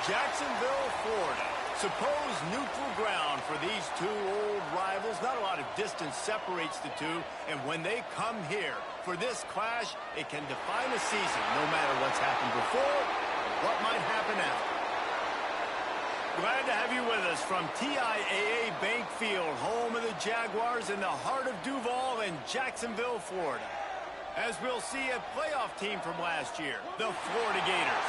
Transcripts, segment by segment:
Jacksonville, Florida. Supposed neutral ground for these two old rivals. Not a lot of distance separates the two, and when they come here for this clash, it can define a season, no matter what's happened before or what might happen after. Glad to have you with us from TIAA Bank Field, home of the Jaguars in the heart of Duval and Jacksonville, Florida. As we'll see a playoff team from last year, the Florida Gators,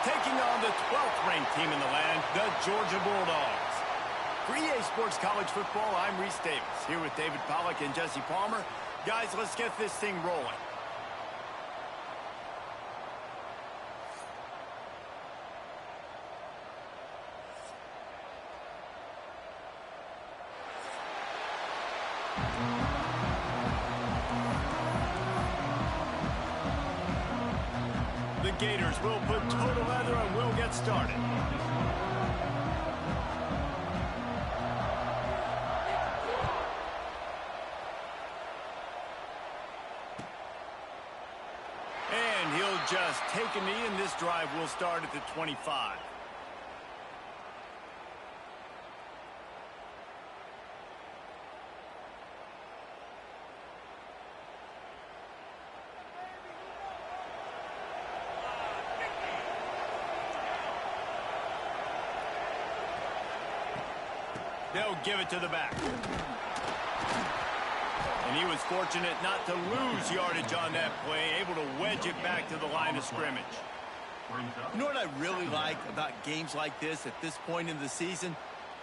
taking on the 12th ranked team in the land, the Georgia Bulldogs. For EA Sports College Football, I'm Reese Davis, here with David Pollack and Jesse Palmer. Guys, let's get this thing rolling. The Gators will put total leather and we'll get started. And he'll just take a knee, and this drive will start at the 25. They'll give it to the back. And he was fortunate not to lose yardage on that play, able to wedge it back to the line of scrimmage. You know what I really like about games like this at this point in the season?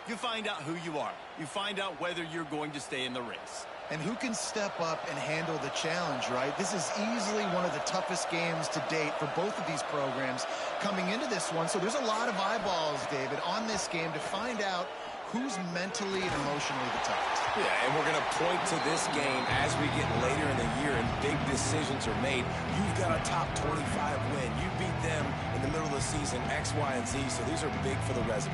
You find out who you are. You find out whether you're going to stay in the race. And who can step up and handle the challenge, right? This is easily one of the toughest games to date for both of these programs coming into this one. So there's a lot of eyeballs, David, on this game to find out who's mentally and emotionally the toughest. Yeah, and we're going to point to this game as we get later in the year and big decisions are made. You've got a top 25 win. You beat them in the middle of the season, X, Y, and Z, so these are big for the resume.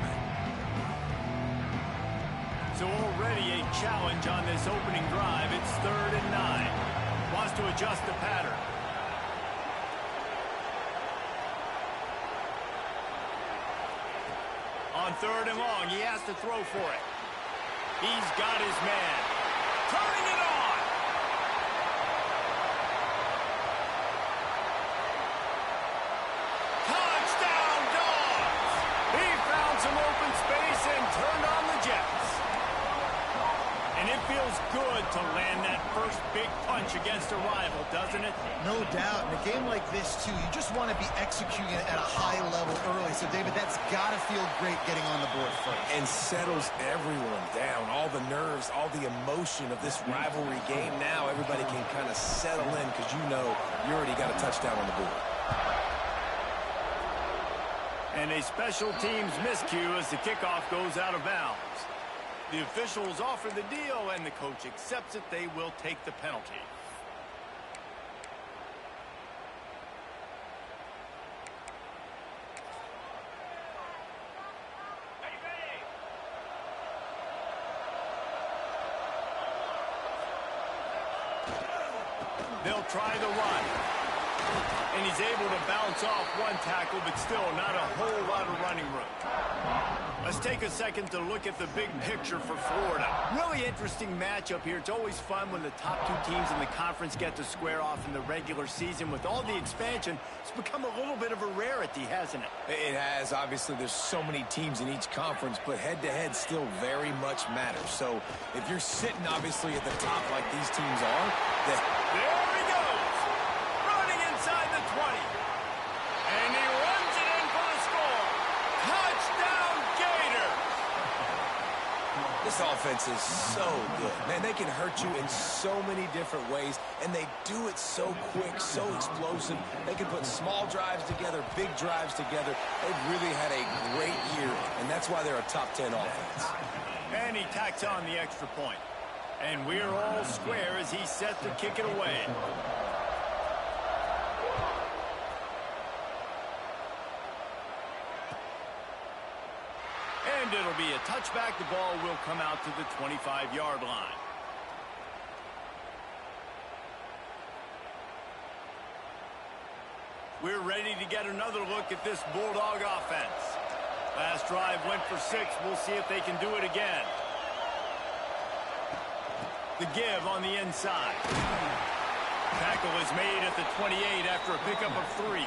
So already a challenge on this opening drive. It's 3rd and 9. Wants to adjust the pattern. On 3rd and long, he has to throw for it. He's got his man. Turning it on. Touchdown, Dogs! He found some open space and turned on the Jets. And it feels good to land that first big punch against a rival, doesn't it? No doubt. In a game like this, too, you just want to be executing it at a high level early. So, David, that's got to feel great getting on the board first. And settles everyone down. All the nerves, all the emotion of this rivalry game. Now everybody can kind of settle in because you know you already got a touchdown on the board. And a special teams miscue as the kickoff goes out of bounds. The officials offer the deal, and the coach accepts it. They will take the penalty. They'll try the run. And he's able to bounce off one tackle, but still not a whole lot of running room. Let's take a second to look at the big picture for Florida. Really interesting matchup here. It's always fun when the top two teams in the conference get to square off in the regular season. With all the expansion, it's become a little bit of a rarity, hasn't it? It has. Obviously, there's so many teams in each conference, but head-to-head still very much matters. So if you're sitting, obviously, at the top like these teams are, there he goes! Running inside the 20. And he runs it in for the score. Touchdown, Gators! This offense is so good. Man, they can hurt you in so many different ways, and they do it so quick, so explosive. They can put small drives together, big drives together. They've really had a great year, and that's why they're a top 10 offense. And he tacks on the extra point. And we're all square as he's set to kick it away. And it'll be a touchback. The ball will come out to the 25-yard line. We're ready to get another look at this Bulldog offense. Last drive went for 6. We'll see if they can do it again. The give on the inside. Tackle is made at the 28 after a pickup of 3.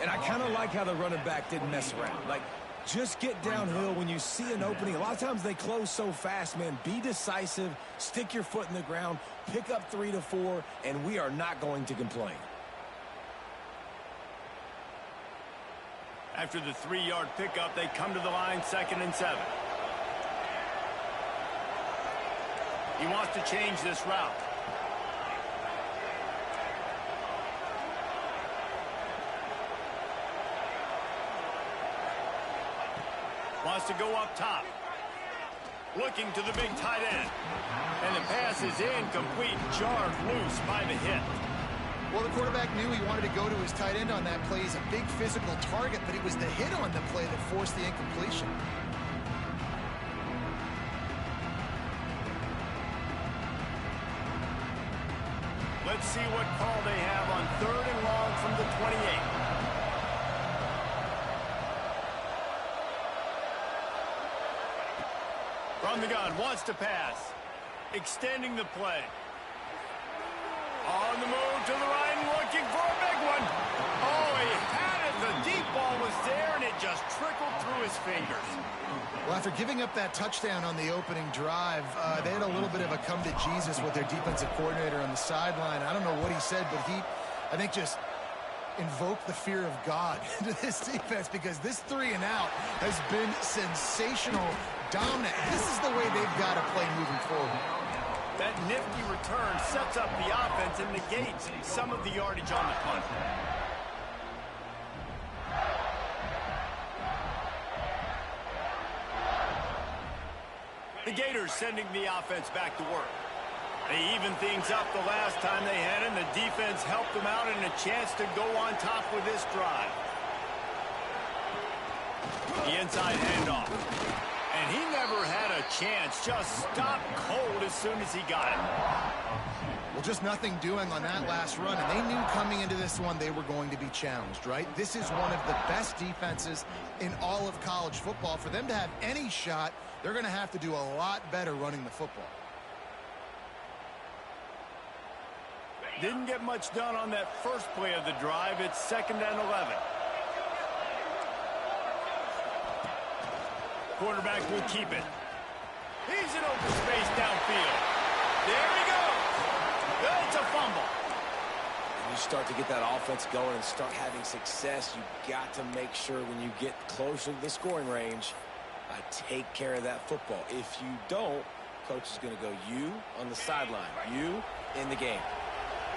And I kind of like how the running back didn't mess around. Like, just get downhill when you see an opening. A lot of times they close so fast, man. Be decisive, stick your foot in the ground, pick up 3 to 4, and we are not going to complain. After the 3-yard pickup, they come to the line, 2nd and 7. He wants to change this route. Wants to go up top. Looking to the big tight end. And the pass is incomplete, jarred loose by the hit. Well, the quarterback knew he wanted to go to his tight end on that play. He's a big physical target, but it was the hit on the play that forced the incompletion. Let's see what call they have on 3rd and long from the 28. From the gun, wants to pass. Extending the play. On the move to the right, looking for a big one. Oh, he had it. The deep ball was there, and it just trickled through his fingers. Well, after giving up that touchdown on the opening drive, they had a little bit of a come to Jesus with their defensive coordinator on the sideline. I don't know what he said, but he, I think, just invoked the fear of God into this defense, because this 3 and out has been sensational, dominant. This is the way they've got to play moving forward. That nifty return sets up the offense and negates some of the yardage on the punt. The Gators sending the offense back to work. They evened things up the last time they had it, and the defense helped them out and a chance to go on top with this drive. The inside handoff. And he never had a chance, just stopped cold as soon as he got it. Well, just nothing doing on that last run, and they knew coming into this one they were going to be challenged, right? This is one of the best defenses in all of college football. For them to have any shot, they're going to have to do a lot better running the football. Didn't get much done on that first play of the drive. It's 2nd and 11. Quarterback will keep it. He's in open space downfield. There he goes. It's a fumble. When you start to get that offense going and start having success, you got to make sure when you get closer to the scoring range, take care of that football. If you don't, coach is going to go you on the sideline, you in the game.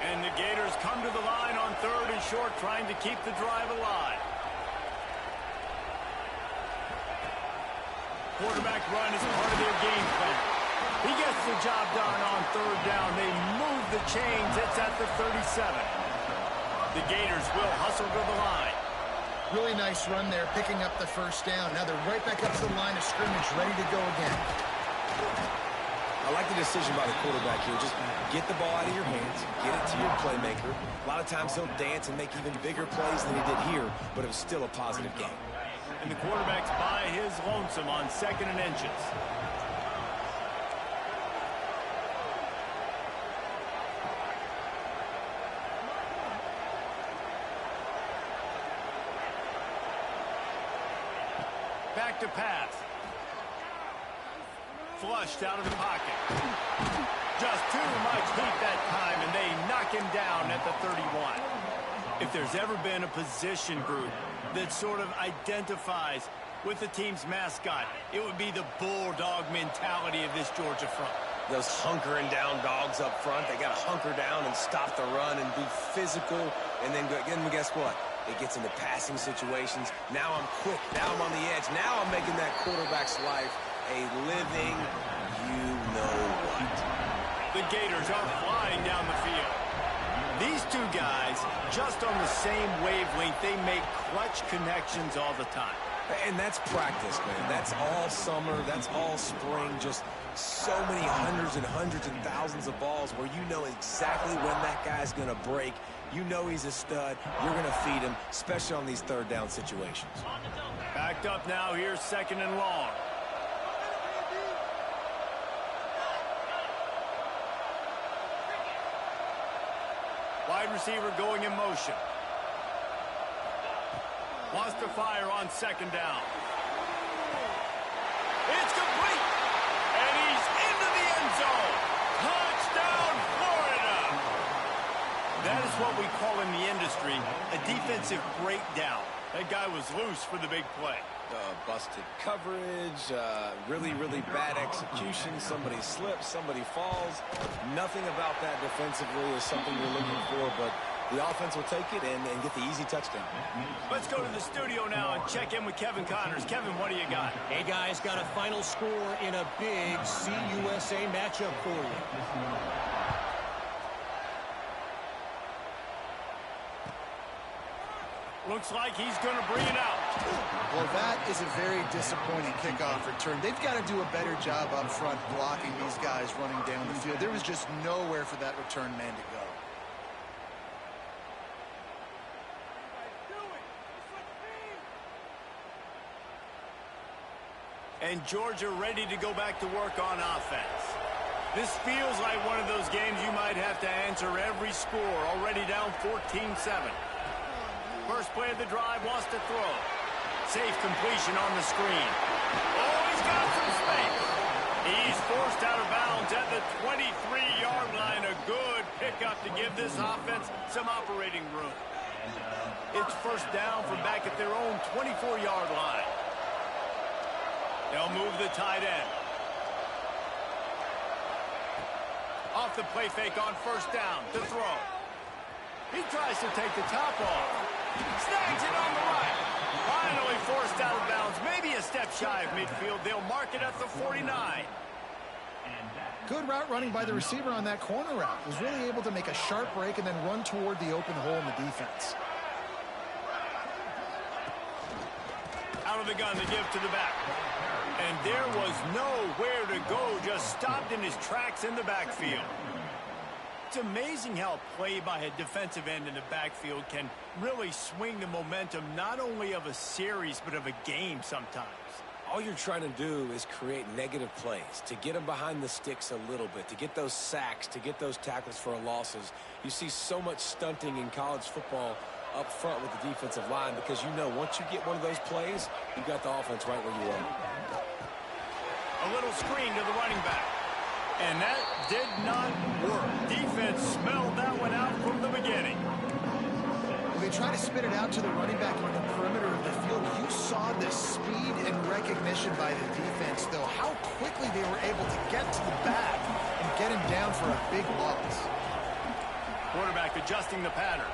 And the Gators come to the line on 3rd and short, trying to keep the drive alive. Quarterback run is part of their game plan. He gets the job done on 3rd down. They move the chains. It's at the 37. The Gators will hustle to the line. Really nice run there, picking up the first down. Now they're right back up to the line of scrimmage, ready to go again. I like the decision by the quarterback here. Just get the ball out of your hands, get it to your playmaker. A lot of times he'll dance and make even bigger plays than he did here, but it was still a positive game. And the quarterback's by his lonesome on 2nd and inches. Back to pass. Flushed out of the pocket. Just too much heat that time, and they knock him down at the 31. If there's ever been a position group that sort of identifies with the team's mascot, it would be the bulldog mentality of this Georgia front. Those hunkering down dogs up front, they got to hunker down and stop the run and be physical. And then guess what? It gets into passing situations. Now I'm quick. Now I'm on the edge. Now I'm making that quarterback's life a living you-know-what. The Gators are flying down the field. These two guys, just on the same wavelength, they make clutch connections all the time. And that's practice, man. That's all summer. That's all spring. Just so many hundreds and hundreds and thousands of balls where you know exactly when that guy's going to break. You know he's a stud. You're going to feed him, especially on these third down situations. Backed up now here, 2nd and long. Wide receiver going in motion. Wants to fire on 2nd down. It's complete. And he's into the end zone. Touchdown, Florida. That is what we call in the industry a defensive breakdown. That guy was loose for the big play. Busted coverage, really, really bad execution. Somebody slips, somebody falls. Nothing about that defensively is something you're looking for, but the offense will take it and get the easy touchdown. Let's go to the studio now and check in with Kevin Connors. Kevin, what do you got? Hey, guys, got a final score in a big CUSA matchup for you. Looks like he's going to bring it out. Well, that is a very disappointing kickoff return. They've got to do a better job up front blocking these guys running down the field. There was just nowhere for that return man to go. And Georgia ready to go back to work on offense. This feels like one of those games you might have to answer every score. Already down 14-7. First play of the drive, wants to throw. Safe completion on the screen. Oh, he's got some space. He's forced out of bounds at the 23-yard line. A good pickup to give this offense some operating room. It's first down from back at their own 24-yard line. They'll move the tight end. Off the play fake on first down to throw. He tries to take the top off. Snags it on the right. Finally forced out of bounds. Maybe a step shy of midfield. They'll mark it at the 49. Good route running by the receiver on that corner route. Was really able to make a sharp break and then run toward the open hole in the defense. Out of the gun to give to the back. And there was nowhere to go. Just stopped in his tracks in the backfield. It's amazing how play by a defensive end in the backfield can really swing the momentum not only of a series but of a game sometimes. All you're trying to do is create negative plays, to get them behind the sticks a little bit, to get those sacks, to get those tackles for losses. You see so much stunting in college football up front with the defensive line because you know once you get one of those plays, you've got the offense right where you want it. A little screen to the running back. And that did not work. Defense smelled that one out from the beginning. They try to spit it out to the running back on the perimeter of the field. You saw the speed and recognition by the defense, though, how quickly they were able to get to the back and get him down for a big loss. Quarterback adjusting the pattern.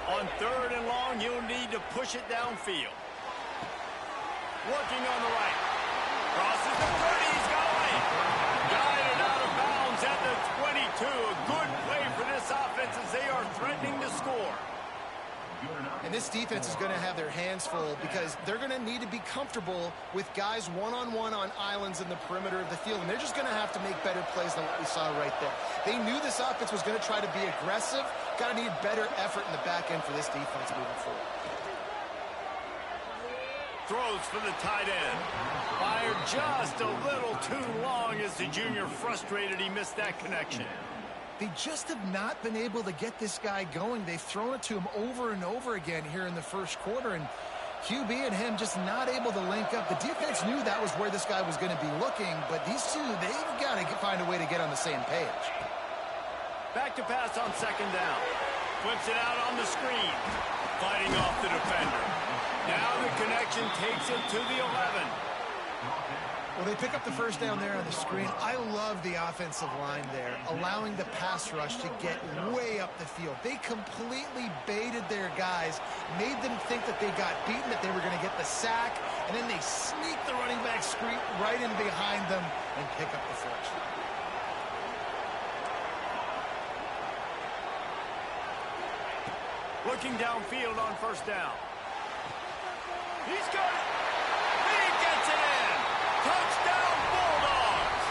On 3rd and long, you'll need to push it downfield. Working on the right. Crosses the 30. He's got away. Guided out of bounds at the 22. A good play for this offense as they are threatening to score. And this defense is going to have their hands full because they're going to need to be comfortable with guys one-on-one on islands in the perimeter of the field. And they're just going to have to make better plays than what we saw right there. They knew this offense was going to try to be aggressive. Got to need better effort in the back end for this defense moving forward. Throws for the tight end. Fired just a little too long as the junior frustrated he missed that connection. They just have not been able to get this guy going. They've thrown it to him over and over again here in the first quarter, and QB and him just not able to link up. The defense knew that was where this guy was going to be looking, but these two, they've got to find a way to get on the same page. Back to pass on 2nd down. Flips it out on the screen. Fighting off the defender. Now the connection takes it to the 11. Well, they pick up the first down there on the screen. I love the offensive line there, allowing the pass rush to get way up the field. They completely baited their guys, made them think that they got beaten, that they were going to get the sack, and then they sneak the running back screen right in behind them and pick up the first. Looking downfield on first down. He's got it. He gets it in. Touchdown, Bulldogs.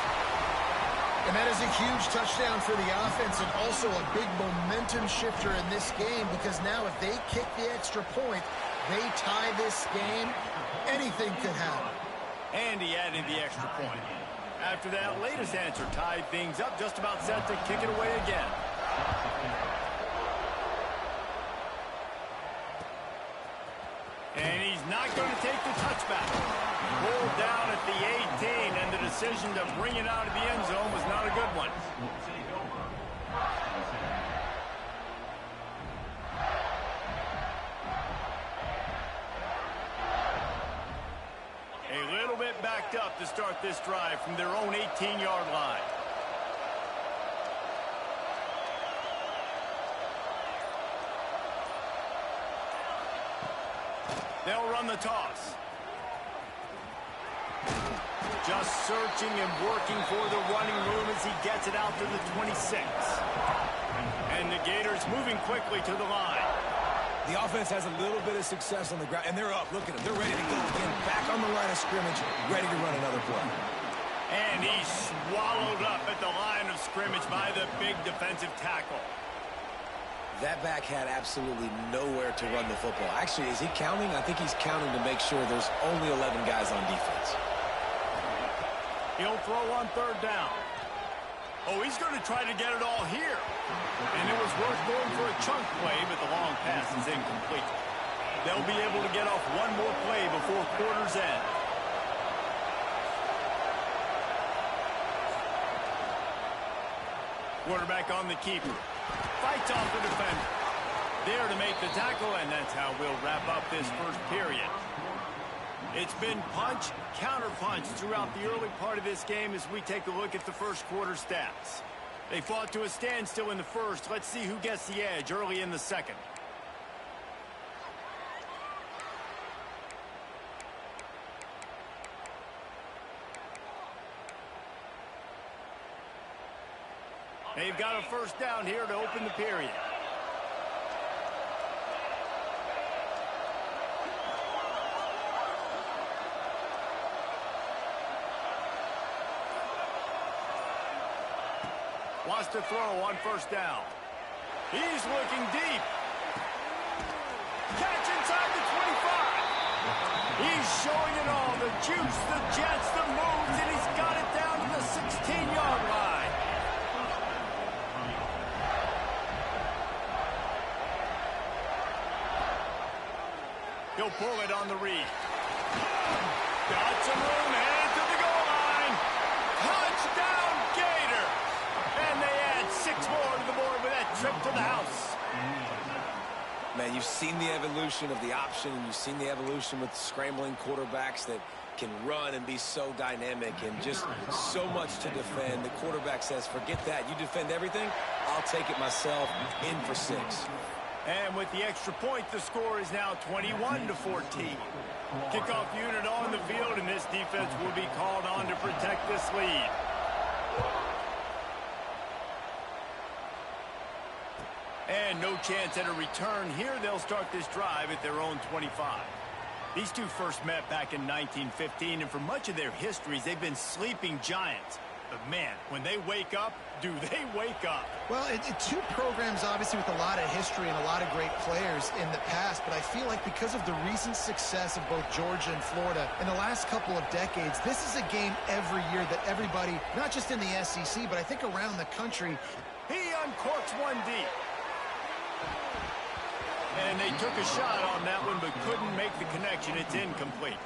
And that is a huge touchdown for the offense and also a big momentum shifter in this game because now if they kick the extra point, they tie this game, anything could happen. And he added the extra point. After that latest answer tied things up, just about set to kick it away again. And he's not going to take the touchback. Pulled down at the 18, and the decision to bring it out of the end zone was not a good one. A little bit backed up to start this drive from their own 18-yard line. They'll run the toss. Just searching and working for the running room as he gets it out to the 26. And the Gators moving quickly to the line. The offense has a little bit of success on the ground, and they're up. Look at them. They're ready to go again. Back on the line of scrimmage, ready to run another play. And he's swallowed up at the line of scrimmage by the big defensive tackle. That back had absolutely nowhere to run the football. Actually, is he counting? I think he's counting to make sure there's only 11 guys on defense. He'll throw on third down. Oh, he's going to try to get it all here. And it was worth going for a chunk play, but the long pass is incomplete. They'll be able to get off one more play before quarter's end. Quarterback on the keeper. Fights off the defender. There to make the tackle, and that's how we'll wrap up this first period. It's been punch, counter-punch throughout the early part of this game as we take a look at the first quarter stats. They fought to a standstill in the first. Let's see who gets the edge early in the second. They've got a first down here to open the period. Wants to throw on first down. He's looking deep. Catch inside the 25. He's showing it all. The juice, the jets, the moves, and he's got it down to the 16-yard line. He'll pull it on the read. Got some room, headed to the goal line. Touchdown, Gator. And they add 6 more to the board with that trip to the house. Man, you've seen the evolution of the option, and you've seen the evolution with scrambling quarterbacks that can run and be so dynamic and just so much to defend. The quarterback says, forget that. You defend everything, I'll take it myself. In for 6. And with the extra point, the score is now 21-14. Kickoff unit on the field, and this defense will be called on to protect this lead. And no chance at a return here. They'll start this drive at their own 25. These two first met back in 1915, and for much of their histories, they've been sleeping giants. But, man, when they wake up, do they wake up? Well, two programs, obviously, with a lot of history and a lot of great players in the past, but I feel like because of the recent success of both Georgia and Florida in the last couple of decades, this is a game every year that everybody, not just in the SEC, but I think around the country. He uncorks one deep. And they took a shot on that one, but couldn't make the connection. It's incomplete.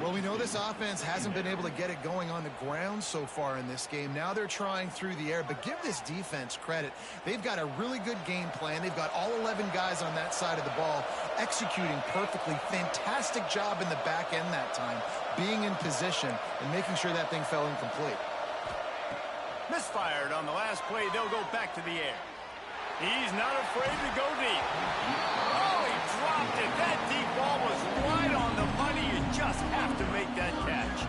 Well, we know this offense hasn't been able to get it going on the ground so far in this game. Now they're trying through the air, but give this defense credit. They've got a really good game plan. They've got all 11 guys on that side of the ball executing perfectly. Fantastic job in the back end that time, being in position and making sure that thing fell incomplete. Misfired on the last play. They'll go back to the air. He's not afraid to go deep. Oh, he dropped it. That deep ball was right on the money. You just have to make that catch.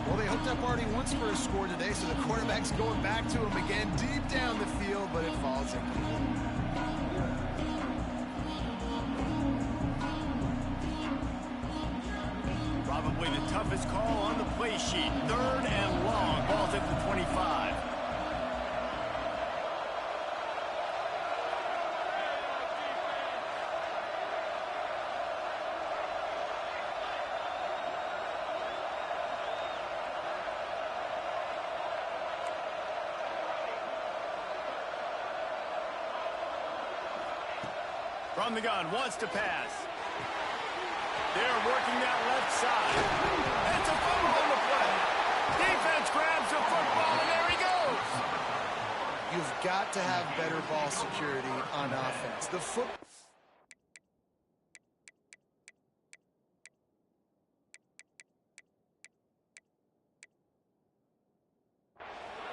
Well, they hooked up already once for a score today, so the quarterback's going back to him again deep down the field, but it falls incomplete. probably the toughest call on the play sheet. 3rd and long. Ball's at the 25. From the gun, wants to pass. They're working that left side. It's a fumble on the play. Defense grabs the football, and there he goes. You've got to have better ball security on offense. The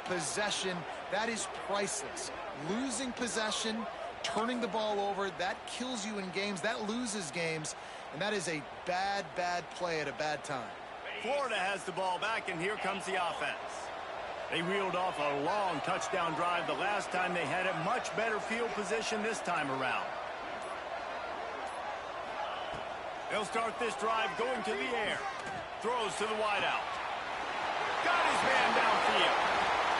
possession, that is priceless. Losing possession, turning the ball over, that kills you in games, that loses games, and that is a bad, bad play at a bad time. Florida has the ball back, and here comes the offense. They reeled off a long touchdown drive the last time they had a much better field position this time around. They'll start this drive going to the air. Throws to the wideout. Got his man downfield.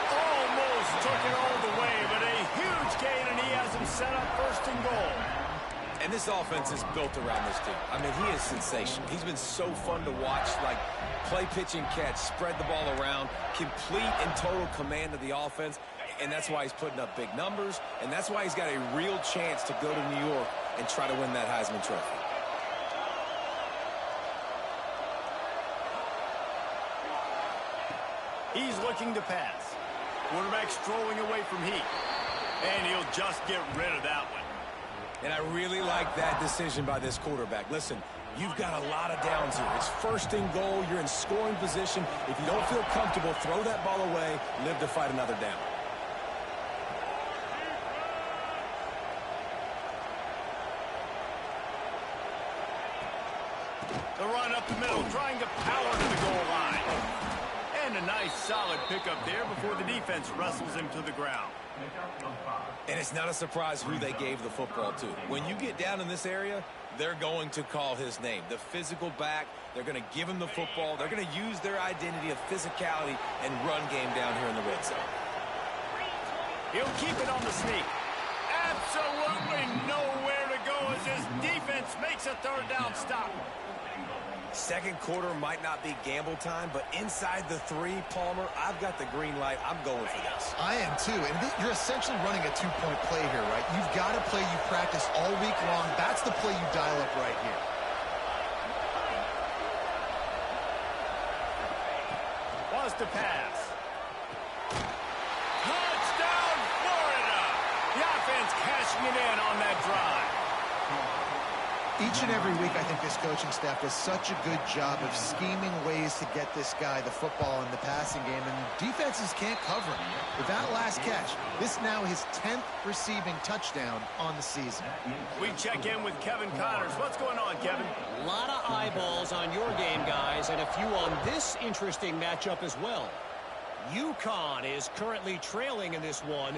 Almost took it all the way, but a huge gain, and he has him set up 1st and goal. And this offense is built around this dude. I mean, he is sensational. He's been so fun to watch, like play, pitch, and catch, spread the ball around, complete and total command of the offense, and that's why he's putting up big numbers, and that's why he's got a real chance to go to New York and try to win that Heisman Trophy. He's looking to pass. Quarterback strolling away from heat. And he'll just get rid of that one. And I really like that decision by this quarterback. Listen, you've got a lot of downs here. It's 1st and goal. You're in scoring position. If you don't feel comfortable, throw that ball away. Live to fight another down. The run up the middle, trying to power to the goal line. And a nice solid pickup there before the defense wrestles him to the ground. And it's not a surprise who they gave the football to. When you get down in this area, they're going to call his name. The physical back, they're going to give him the football. They're going to use their identity of physicality and run game down here in the red zone. He'll keep it on the sneak. Absolutely nowhere to go as his defense makes a 3rd down stop. 2nd quarter might not be gamble time, but inside the 3, Palmer, I've got the green light. I'm going for this. I am too, and you're essentially running a 2-point play here, right? You've got a play you practice all week long. That's the play you dial up right here. Wants to pass. Touchdown, Florida! The offense cashing it in on that drive. Each and every week, I think this coaching staff does such a good job of scheming ways to get this guy the football in the passing game, and defenses can't cover him. With that last catch, this now his 10th receiving touchdown on the season. We check in with Kevin Connors. What's going on, Kevin? A lot of eyeballs on your game, guys, and a few on this interesting matchup as well. UConn is currently trailing in this one,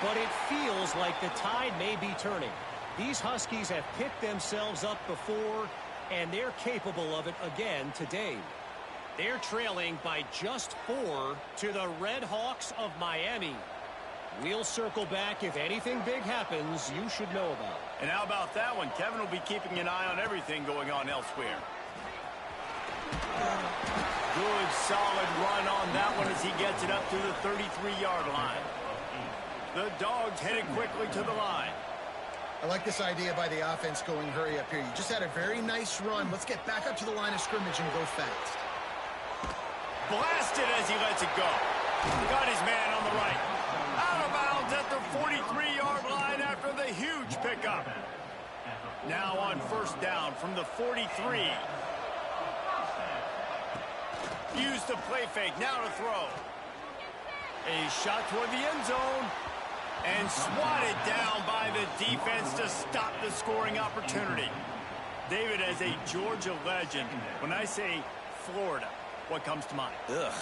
but it feels like the tide may be turning. These Huskies have picked themselves up before, and they're capable of it again today. They're trailing by just 4 to the Red Hawks of Miami. We'll circle back if anything big happens you should know about. And how about that one? Kevin will be keeping an eye on everything going on elsewhere. Good, solid run on that one as he gets it up to the 33-yard line. The Dogs headed quickly to the line. I like this idea by the offense going hurry up here. You just had a very nice run. Let's get back up to the line of scrimmage and go fast. Blasted as he lets it go. Got his man on the right. Out of bounds at the 43-yard line after the huge pickup. Now on 1st down from the 43. Use the play fake. Now to throw. A shot toward the end zone. And swatted down by the defense to stop the scoring opportunity. David, as a Georgia legend, when I say Florida, what comes to mind? Ugh.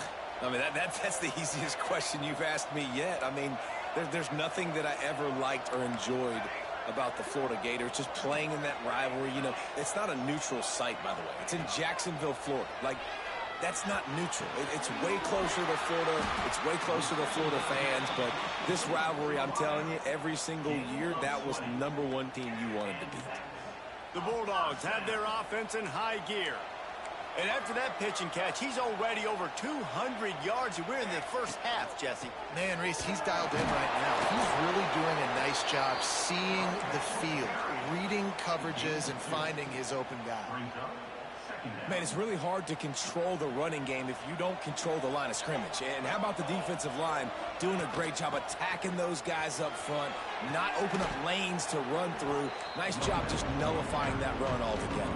I mean, that's the easiest question you've asked me yet. I mean, there's nothing that I ever liked or enjoyed about the Florida Gators just playing in that rivalry. You know, it's not a neutral site, by the way. It's in Jacksonville, Florida. Like, that's not neutral. It's way closer to Florida. It's way closer to Florida fans. But this rivalry, I'm telling you, every single year, that was #1 team you wanted to beat. The Bulldogs have their offense in high gear. And after that pitch and catch, he's already over 200 yards, and we're in the first half, Jesse. Man, Reese, he's dialed in right now. He's really doing a nice job seeing the field, reading coverages, and finding his open guy. Man, it's really hard to control the running game if you don't control the line of scrimmage. And how about the defensive line doing a great job attacking those guys up front, not open up lanes to run through. Nice job just nullifying that run altogether.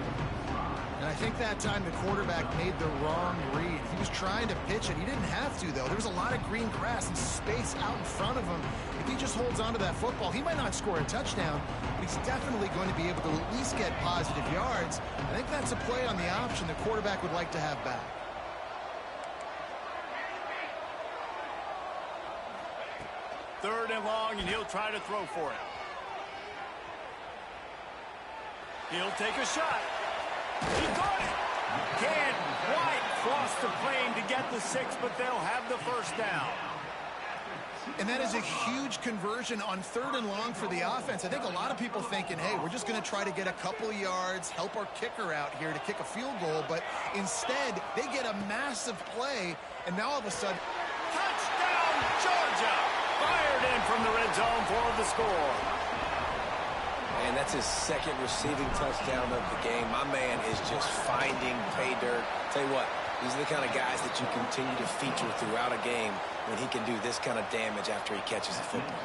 And I think that time the quarterback made the wrong read. He was trying to pitch it. He didn't have to, though. There was a lot of green grass and space out in front of him. If he just holds on to that football, he might not score a touchdown, but he's definitely going to be able to at least get positive yards. I think that's a play on the option the quarterback would like to have back. Third and long, and he'll try to throw for it. He'll take a shot. He got it. Can't quite cross the plane to get the 6, but they'll have the first down. And that is a huge conversion on third and long for the offense. I think a lot of people thinking, hey, we're just going to try to get a couple yards, help our kicker out here to kick a field goal. But instead, they get a massive play, and now all of a sudden, touchdown, Georgia! Fired in from the red zone for the score. And that's his second receiving touchdown of the game. My man is just finding pay dirt. Tell you what, these are the kind of guys that you continue to feature throughout a game when he can do this kind of damage after he catches the football.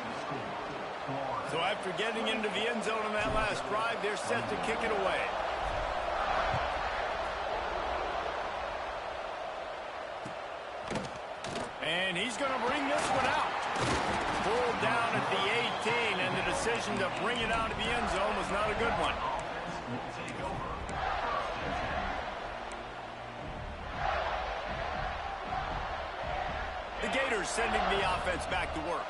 So after getting into the end zone on that last drive, they're set to kick it away. And he's going to bring this one out. Pulled down at the 18, and the decision to bring it out of the end zone was not a good one. The Gators sending the offense back to work.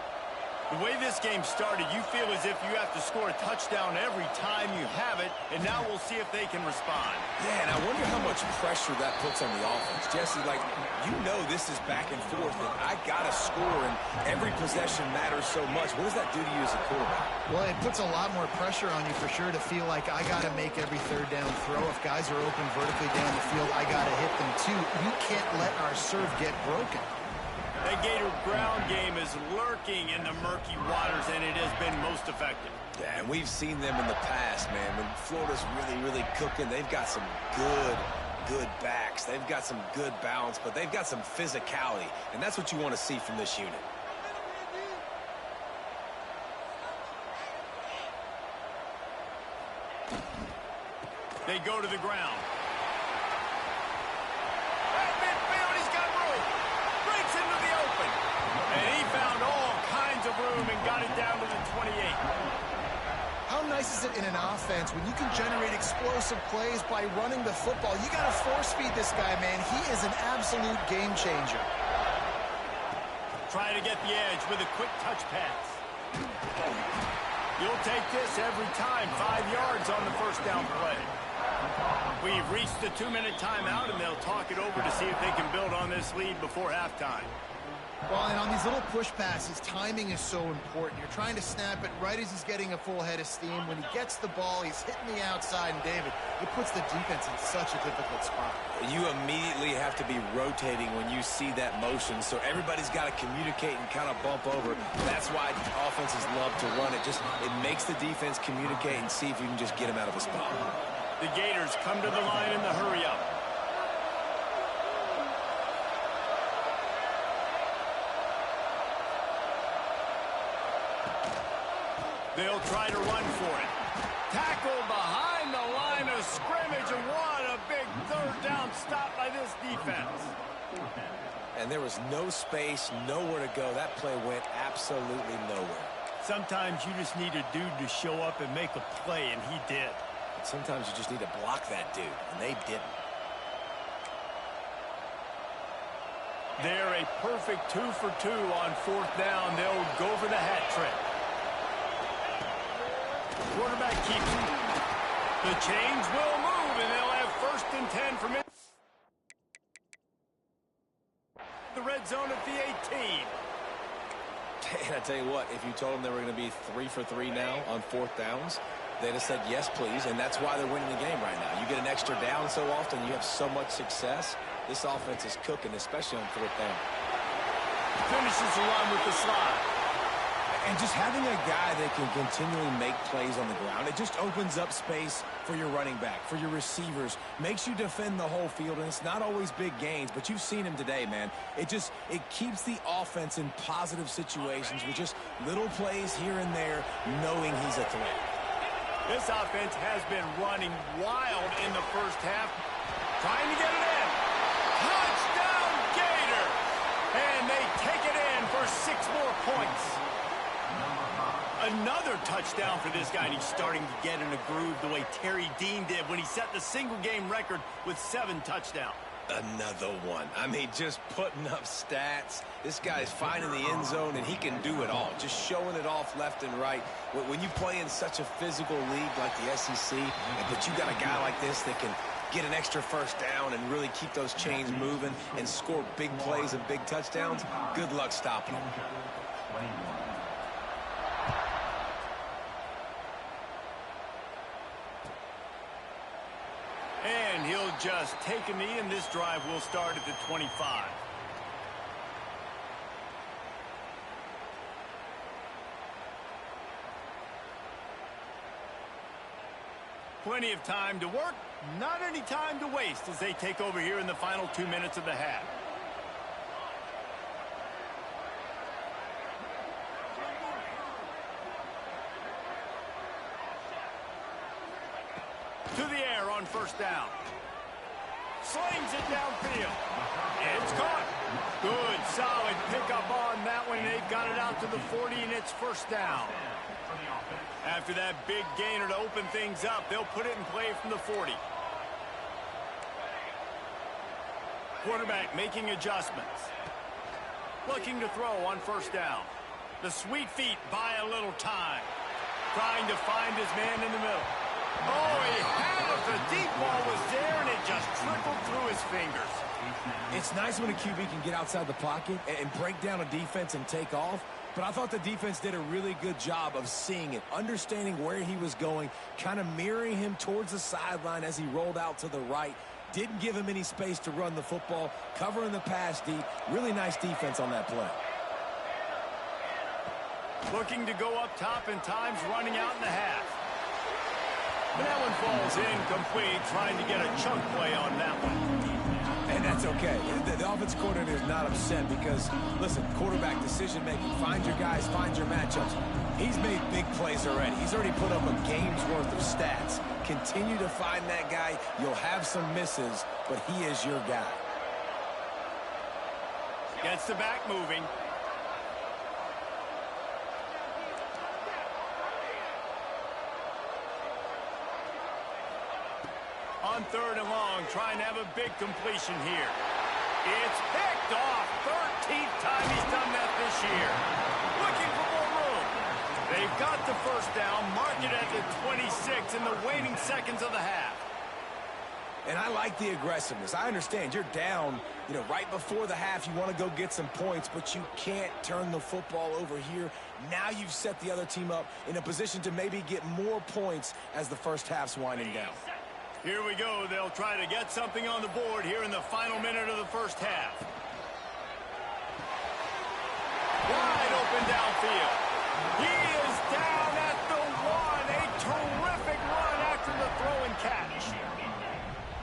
The way this game started, you feel as if you have to score a touchdown every time you have it, and now we'll see if they can respond. Yeah, and I wonder how much pressure that puts on the offense. Jesse, like, you know this is back and forth, and I got to score, and every possession matters so much. What does that do to you as a quarterback? well, it puts a lot more pressure on you for sure to feel like I got to make every third down throw. If guys are open vertically down the field, I got to hit them too. You can't let our serve get broken. The Gator ground game is lurking in the murky waters, and it has been most effective. Yeah, and we've seen them in the past, man. When Florida's really cooking, they've got some good backs. They've got some good balance, but they've got some physicality, and that's what you want to see from this unit. They go to the ground. At midfield, he's got room. Breaks into the open. And he found all kinds of room and got it down to the 28. How nice is it in an offense when you can generate explosive plays by running the football? You got to force feed this guy, man. He is an absolute game changer. Try to get the edge with a quick touch pass. You'll take this every time. 5 yards on the first down play. We've reached the 2-minute timeout, and they'll talk it over to see if they can build on this lead before halftime. Well, and on these little push passes, timing is so important. You're trying to snap it right as he's getting a full head of steam. When he gets the ball, he's hitting the outside, and David, it puts the defense in such a difficult spot. You immediately have to be rotating when you see that motion, so everybody's got to communicate and kind of bump over. That's why offenses love to run it. It makes the defense communicate and see if you can just get him out of a spot. The Gators come to the line in the hurry-up. They'll try to run for it. Tackle behind the line of scrimmage, and what a big third down stop by this defense. And there was no space, nowhere to go. That play went absolutely nowhere. Sometimes you just need a dude to show up and make a play, and he did. But sometimes you just need to block that dude, and they didn't. They're a perfect 2 for 2 on fourth down. They'll go for the hat trick. Quarterback keeps it. The chains will move, and they'll have 1st and 10 from it. The red zone at the 18. And I tell you what, if you told them they were going to be 3 for 3 now on 4th downs, they'd have said yes, please, and that's why they're winning the game right now. You get an extra down so often, you have so much success. This offense is cooking, especially on 4th down. Finishes the run with the slide. And just having a guy that can continually make plays on the ground, it just opens up space for your running back, for your receivers, makes you defend the whole field, and it's not always big gains, but you've seen him today, man. It keeps the offense in positive situations with just little plays here and there, knowing he's a threat. This offense has been running wild in the first half, trying to get it in. Touchdown, Gator! And they take it in for 6 more points. Another touchdown for this guy, and he's starting to get in a groove the way Terry Dean did when he set the single-game record with 7 touchdowns. Another one. I mean, just putting up stats. This guy's finding the end zone, and he can do it all. Just showing it off left and right. When you play in such a physical league like the SEC, but you got a guy like this that can get an extra 1st down and really keep those chains moving and score big plays and big touchdowns, good luck stopping him. And he'll just take a knee, and this drive will start at the 25. Plenty of time to work, not any time to waste as they take over here in the final 2 minutes of the half. To the air on 1st down. Slings it downfield. It's caught. Good, solid pickup on that one. They've got it out to the 40, and it's 1st down. After that big gainer to open things up, they'll put it in play from the 40. Quarterback making adjustments. Looking to throw on 1st down. The sweet feet buy a little time. Trying to find his man in the middle. Oh, he had it. The deep ball was there, and it just trickled through his fingers. It's nice when a QB can get outside the pocket and break down a defense and take off. But I thought the defense did a really good job of seeing it, understanding where he was going, kind of mirroring him towards the sideline as he rolled out to the right. Didn't give him any space to run the football, covering the pass deep. Really nice defense on that play. Looking to go up top, and time's running out in the half. And that one falls incomplete, trying to get a chunk play on that one. And that's okay. The offense coordinator is not upset because, listen, quarterback decision-making, find your guys, find your matchups. He's made big plays already. He's already put up a game's worth of stats. Continue to find that guy. You'll have some misses, but he is your guy. Gets the back moving. On 3rd and long, trying to have a big completion here. It's picked off. 13th time he's done that this year. Looking for more room. They've got the 1st down, mark it at the 26 in the waning seconds of the half. And I like the aggressiveness. I understand you're down, right before the half. You want to go get some points, but you can't turn the football over here. Now you've set the other team up in a position to maybe get more points as the first half's winding down. Here we go. They'll try to get something on the board here in the final minute of the first half. Wide open downfield. He is down at the 1. A terrific run after the throw and catch.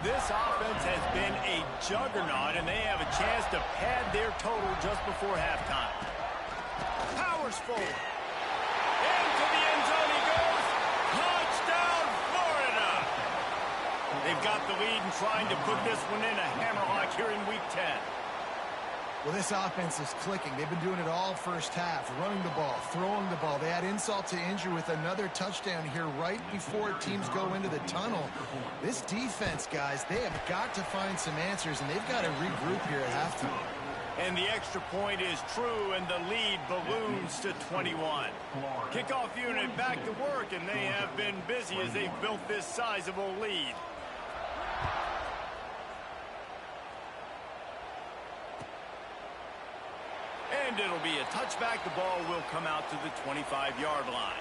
This offense has been a juggernaut, and they have a chance to pad their total just before halftime. Powers forward. Into the end zone he goes. Touchdown, Florida. They've got the lead and trying to put this one in a hammerlock here in Week 10. Well, this offense is clicking. They've been doing it all first half, running the ball, throwing the ball. They add insult to injury with another touchdown here right before teams go into the tunnel. This defense, guys, they have got to find some answers, and they've got to regroup here at halftime. And the extra point is true, and the lead balloons to 21. Kickoff unit back to work, and they have been busy as they've built this sizable lead. And it'll be a touchback. The ball will come out to the 25-yard line.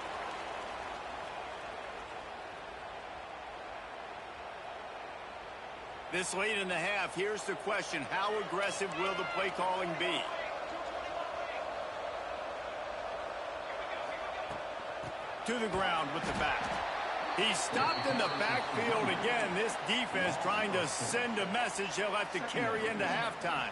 This late in the half, here's the question: how aggressive will the play calling be? To the ground with the back. He's stopped in the backfield again. This defense trying to send a message he'll have to carry into halftime.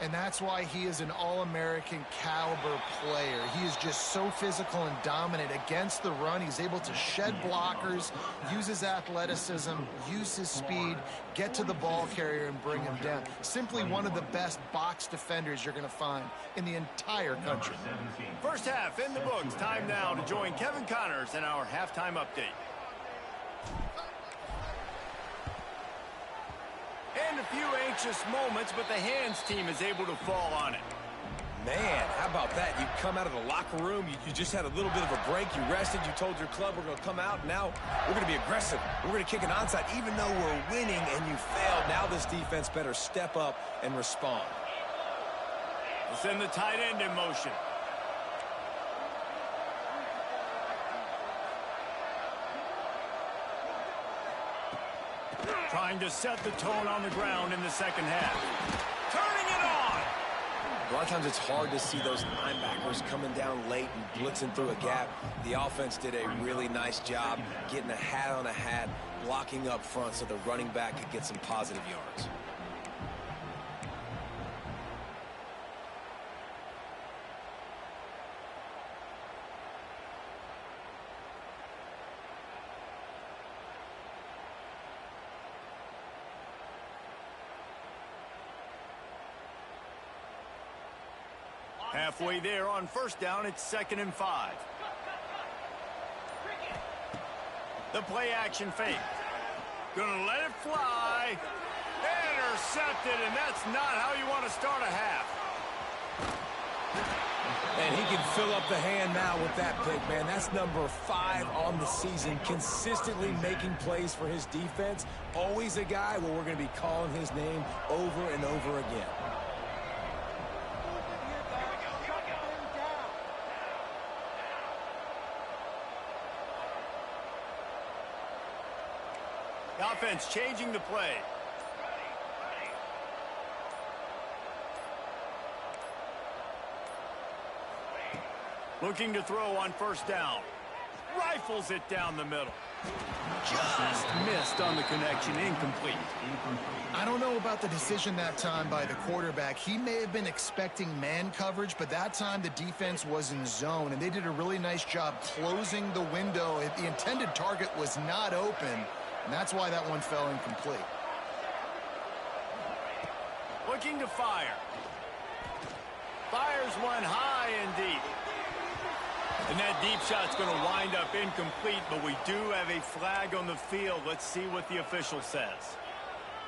And that's why he is an all-American caliber player. He is just so physical and dominant against the run. He's able to shed blockers, use his athleticism, use his speed, get to the ball carrier and bring him down. Simply one of the best box defenders you're going to find in the entire country. First half in the books. Time now to join Kevin Connors in our halftime update. And a few anxious moments, but the hands team is able to fall on it. Man, how about that? You come out of the locker room, you just had a little bit of a break, you rested, you told your club we're going to come out, and now we're going to be aggressive. We're going to kick an onside, even though we're winning and you failed. Now this defense better step up and respond. We'll send the tight end in motion. Trying to set the tone on the ground in the second half. Turning it on! A lot of times it's hard to see those linebackers coming down late and blitzing through a gap. The offense did a really nice job getting a hat on a hat, blocking up front so the running back could get some positive yards. Halfway there on first down, it's 2nd and 5. The play action fake. Gonna let it fly. Intercepted, and that's not how you want to start a half. And he can fill up the hand now with that pick, man. That's number 5 on the season, consistently making plays for his defense. Always a guy where we're going to be calling his name over and over again. The offense changing the play. Looking to throw on first down. Rifles it down the middle. Just missed on the connection. Incomplete. I don't know about the decision that time by the quarterback. He may have been expecting man coverage, but that time the defense was in zone, and they did a really nice job closing the window. The intended target was not open, and that's why that one fell incomplete. Looking to fire. Fires one high and deep. And that deep shot's going to wind up incomplete, but we do have a flag on the field. Let's see what the official says.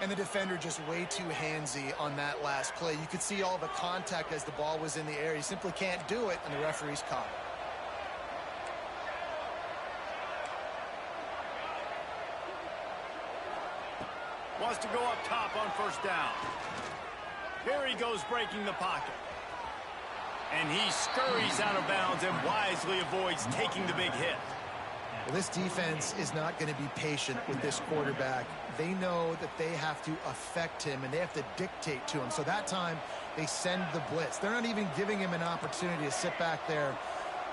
And the defender just way too handsy on that last play. You could see all the contact as the ball was in the air. He simply can't do it, and the referee's caught it. Wants to go up top on first down. Here he goes breaking the pocket. And he scurries out of bounds and wisely avoids taking the big hit. Well, this defense is not going to be patient with this quarterback. They know that they have to affect him, and they have to dictate to him. So that time, they send the blitz. They're not even giving him an opportunity to sit back there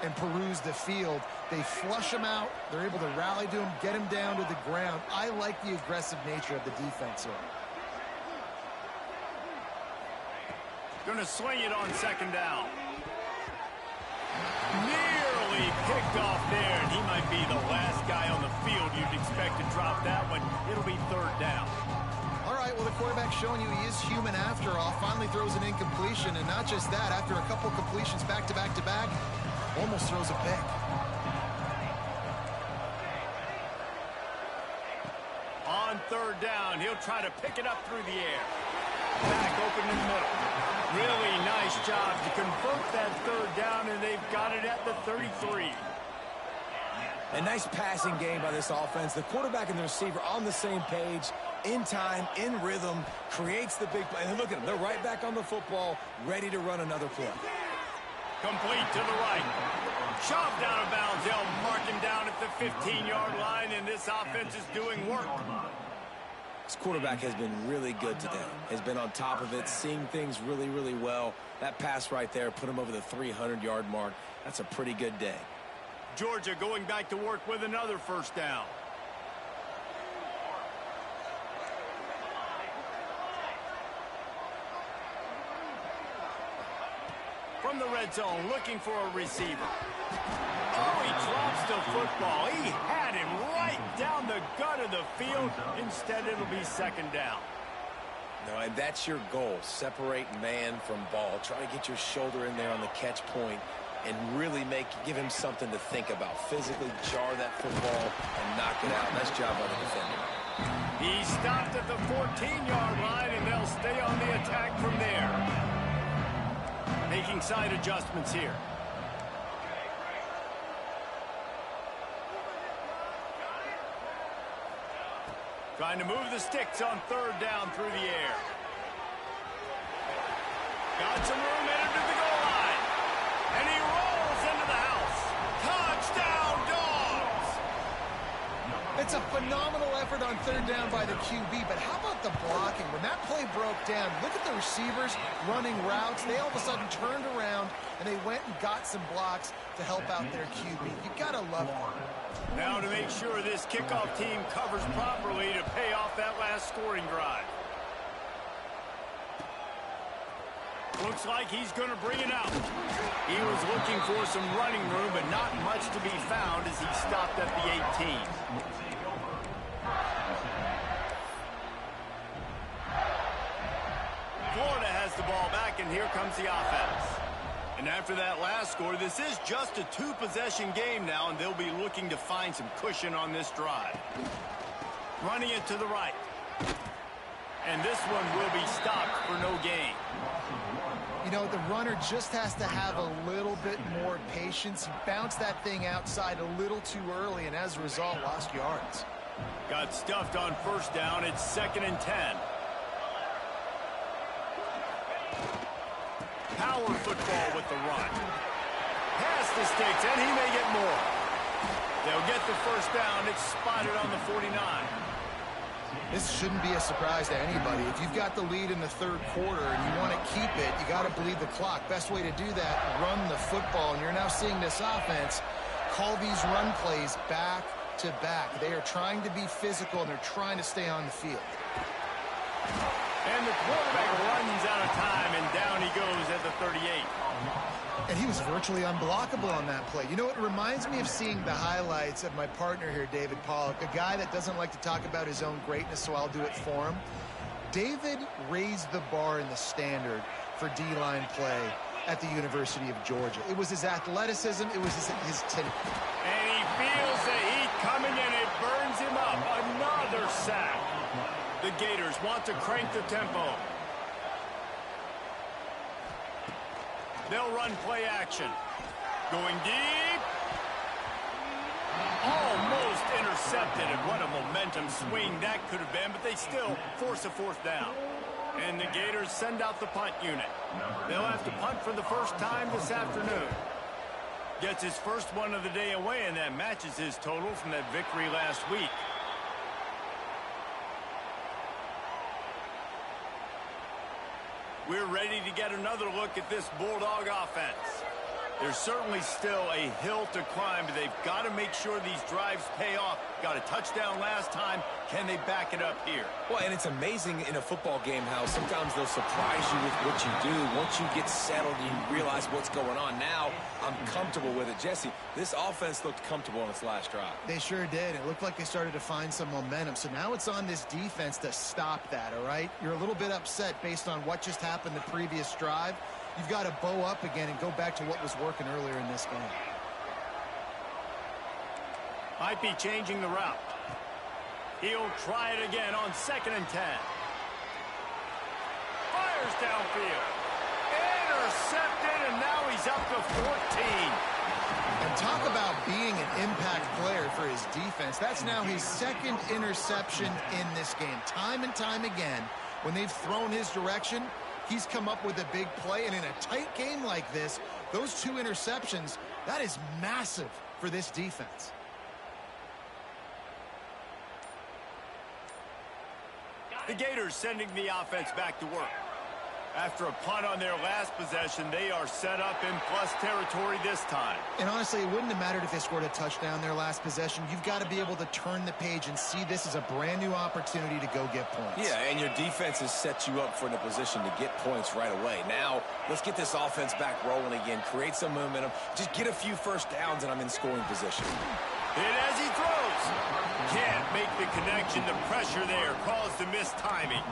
and peruse the field. They flush him out. They're able to rally to him, get him down to the ground. I like the aggressive nature of the defense here. Going to swing it on second down. Nearly picked off there, and he might be the last guy on the field you'd expect to drop that one. It'll be third down. All right, well, the quarterback's showing you he is human after all. Finally throws an incompletion, and not just that, after a couple completions back-to-back-to-back, almost throws a pick. On third down, he'll try to pick it up through the air. back open in the middle. Really nice job to convert that third down, and they've got it at the 33. A nice passing game by this offense. The quarterback and the receiver on the same page, in time, in rhythm, creates the big play. And look at them. They're right back on the football, ready to run another play. Complete to the right. Shoved out of bounds. They'll mark him down at the 15-yard line, and this offense is doing work. This quarterback has been really good today. Has been on top of it, seeing things really, really well. That pass right there put him over the 300-yard mark. That's a pretty good day. Georgia going back to work with another first down. From the red zone, looking for a receiver. Oh, he drops the football. He had him right down the gut of the field. Instead, it'll be second down. No, and that's your goal. Separate man from ball. Try to get your shoulder in there on the catch point and really give him something to think about. Physically jar that football and knock it out. Nice job by the defender. He stopped at the 14-yard line, and they'll stay on the attack from there. Making side adjustments here. Trying to move the sticks on third down through the air. Got some room, headed to the goal line. And he rolls into the house. Touchdown, Dogs! It's a phenomenal effort on third down by the QB, but how about the blocking? When that play broke down, look at the receivers running routes. They all of a sudden turned around, and they went and got some blocks to help out their QB. You gotta love them. Now to make sure this kickoff team covers properly to pay off that last scoring drive. Looks like he's going to bring it out. He was looking for some running room, but not much to be found as he stopped at the 18. Florida has the ball back, and here comes the offense. And after that last score, this is just a two-possession game now, and they'll be looking to find some cushion on this drive. Running it to the right. And this one will be stopped for no gain. You know, the runner just has to have a little bit more patience. He bounced that thing outside a little too early, and as a result, lost yards. Got stuffed on first down. It's 2nd and 10. Power football with the run. Past the sticks, and he may get more. They'll get the first down. It's spotted on the 49. This shouldn't be a surprise to anybody. If you've got the lead in the third quarter and you want to keep it, you got to bleed the clock. Best way to do that, run the football. And you're now seeing this offense call these run plays back to back. They are trying to be physical, and they're trying to stay on the field. And the quarterback runs out of time, and down he goes at the 38. And he was virtually unblockable on that play. You know, it reminds me of seeing the highlights of my partner here, David Pollock, a guy that doesn't like to talk about his own greatness, so I'll do it for him. David raised the bar in the standard for D-line play at the University of Georgia. It was his athleticism. It was his And he feels the heat coming, and it burns him up. Another sack. The Gators want to crank the tempo. They'll run play action. Going deep. Almost intercepted, and what a momentum swing that could have been, but they still force a fourth down. And the Gators send out the punt unit. They'll have to punt for the first time this afternoon. Gets his first one of the day away, and that matches his total from that victory last week. We're ready to get another look at this Bulldog offense. There's certainly still a hill to climb, but they've got to make sure these drives pay off. Got a touchdown last time. Can they back it up here? Well, and it's amazing in a football game how sometimes they'll surprise you with what you do. Once you get settled, you realize what's going on. Now, I'm comfortable with it. Jesse, this offense looked comfortable on its last drive. They sure did. It looked like they started to find some momentum. So now it's on this defense to stop that, all right? You're a little bit upset based on what just happened the previous drive. You've got to bow up again and go back to what was working earlier in this game. Might be changing the route. He'll try it again on 2nd and 10. fires downfield. Intercepted, and now he's up to 14. And talk about being an impact player for his defense. That's now his second interception in this game. Time and time again, when they've thrown his direction, he's come up with a big play. And in a tight game like this, those 2 interceptions, that is massive for this defense. The Gators sending the offense back to work. After a punt on their last possession, they are set up in plus territory this time. And honestly, it wouldn't have mattered if they scored a touchdown their last possession. You've got to be able to turn the page and see this as a brand new opportunity to go get points. Yeah, and your defense has set you up for in a position to get points right away. Now, let's get this offense back rolling again, create some momentum, just get a few first downs, and I'm in scoring position. And as he throws, can't make the connection. The pressure there caused the missed timing.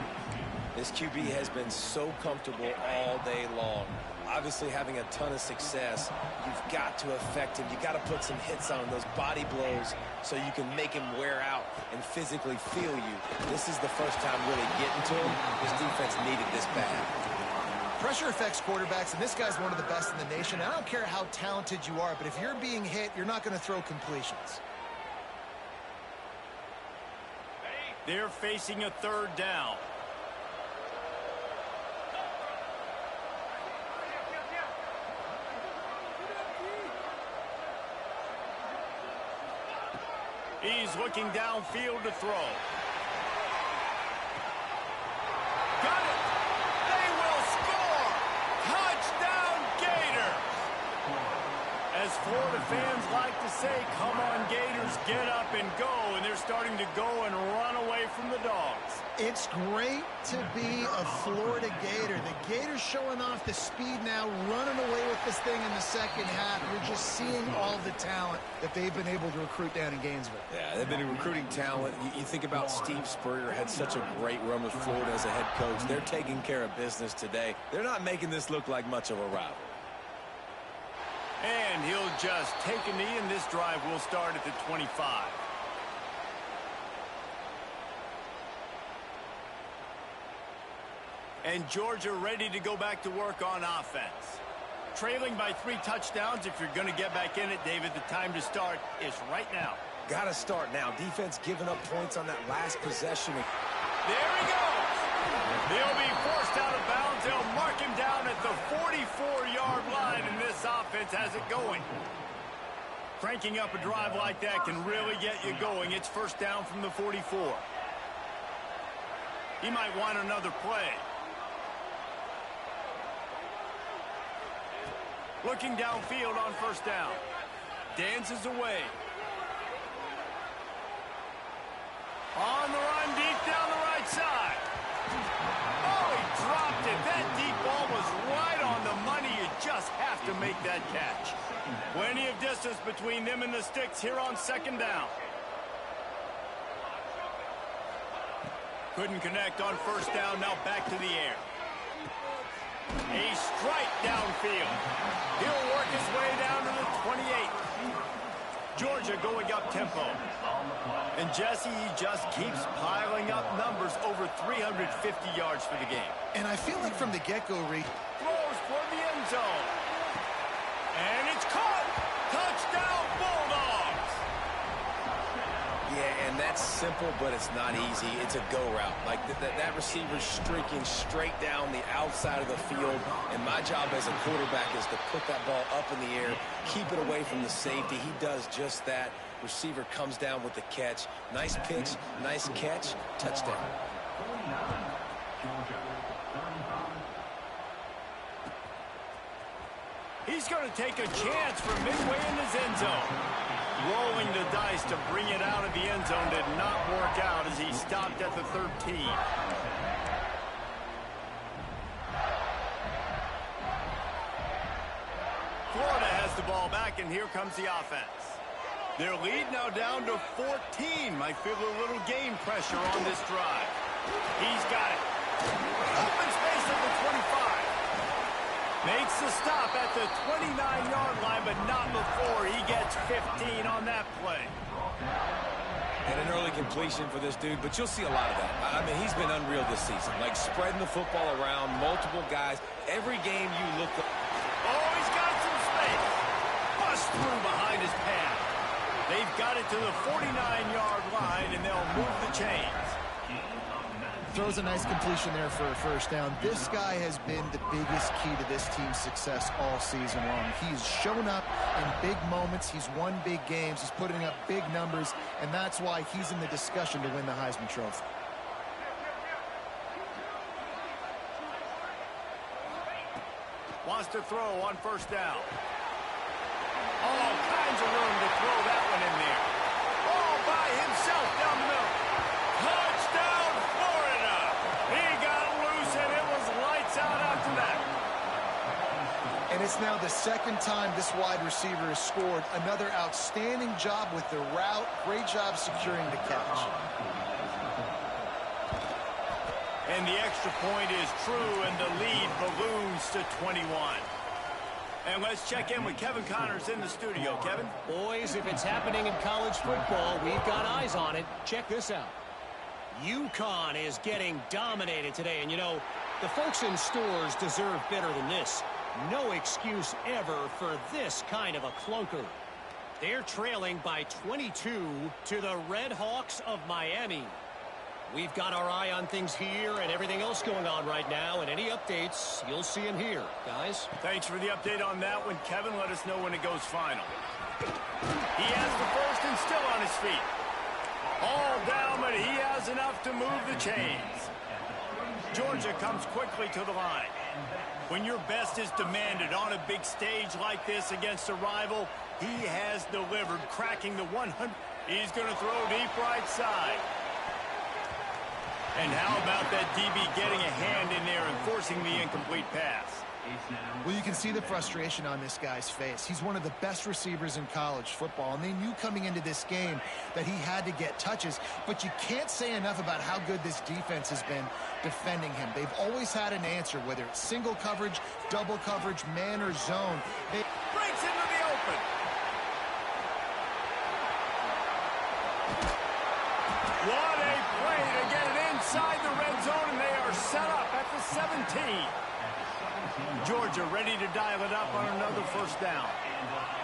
This QB has been so comfortable all day long. Obviously having a ton of success. You've got to affect him. You've got to put some hits on him, those body blows, so you can make him wear out and physically feel you. This is the first time really getting to him. This defense needed this bad. Pressure affects quarterbacks, and this guy's one of the best in the nation. I don't care how talented you are, but if you're being hit, you're not going to throw completions. They're facing a 3rd down. He's looking downfield to throw. Got it! They will score! Touchdown, Gators! As Florida fans like to say, come on, Gators, get up and go. And they're starting to go and run away from the Dogs. It's great to be a Florida Gator. The Gators showing off the speed now, running away with this thing in the second half. You're just seeing all the talent that they've been able to recruit down in Gainesville. Yeah, they've been recruiting talent. You think about Steve Spurrier, had such a great run with Florida as a head coach. They're taking care of business today. They're not making this look like much of a rival. And he'll just take a knee, and this drive will start at the 25. And Georgia ready to go back to work on offense. Trailing by 3 touchdowns. If you're going to get back in it, David, the time to start is right now. Got to start now. Defense giving up points on that last possession. There he goes. He'll be forced out of bounds. They'll mark him down at the 44-yard line, and this offense has it going. Cranking up a drive like that can really get you going. It's 1st down from the 44. He might want another play. Looking downfield on 1st down. Dances away. On the run, deep down the right side. Oh, he dropped it. That deep ball was right on the money. You just have to make that catch. Plenty of distance between them and the sticks here on 2nd down. Couldn't connect on 1st down. Now back to the air. A strike downfield. He'll work his way down to the 28. Georgia going up tempo. And Jesse, he just keeps piling up numbers, over 350 yards for the game. And I feel like from the get-go, Reed, Throws for the end zone. And it's caught. Touchdown, Bulldogs. Yeah, and that's simple, but it's not easy. It's a go route. Like that receiver's streaking straight down the outside of the field, and my job as a quarterback is to put that ball up in the air, keep it away from the safety. He does just that. Receiver comes down with the catch. Nice pitch, nice catch, touchdown. He's going to take a chance from midway in his end zone. Rolling the dice to bring it out of the end zone did not work out as he stopped at the 13. Florida has the ball back, and here comes the offense. Their lead now down to 14. Might feel a little game pressure on this drive. He's got it. Open space at the 25. Makes the stop at the 29-yard line, but not before he gets 15 on that play. And an early completion for this dude, but you'll see a lot of that. I mean, he's been unreal this season, like spreading the football around, multiple guys. Every game you look at. Oh, he's got some space. Bust through behind his pad. They've got it to the 49-yard line, and they'll move the chains. Throws a nice completion there for a first down. This guy has been the biggest key to this team's success all season long. He's shown up in big moments. He's won big games. He's putting up big numbers, and that's why he's in the discussion to win the Heisman Trophy. Wants to throw on first down. All kinds of room to throw that one in there. All by himself down the middle. Touchdown, Florida! He got loose, and it was lights out after that. And it's now the second time this wide receiver has scored. Another outstanding job with the route. Great job securing the catch. And the extra point is true, and the lead balloons to 21. And let's check in with Kevin Connors in the studio. Kevin? Boys, if it's happening in college football, we've got eyes on it. Check this out. UConn is getting dominated today. And, you know, the folks in stores deserve better than this. No excuse ever for this kind of a clunker. They're trailing by 22 to the Red Hawks of Miami. We've got our eye on things here and everything else going on right now, and any updates, you'll see them here, guys. Thanks for the update on that one, Kevin. Let us know when it goes final. He has the first and still on his feet. All down, but he has enough to move the chains. Georgia comes quickly to the line. When your best is demanded on a big stage like this against a rival, he has delivered, cracking the 100. He's going to throw deep right side. And how about that DB getting a hand in there and forcing the incomplete pass? Well, you can see the frustration on this guy's face. He's one of the best receivers in college football, and they knew coming into this game that he had to get touches, but you can't say enough about how good this defense has been defending him. They've always had an answer, whether it's single coverage, double coverage, man, or zone. Breaks into the open. What a play to get it inside the red zone, and they are set up at the 17. Georgia ready to dial it up on another first down.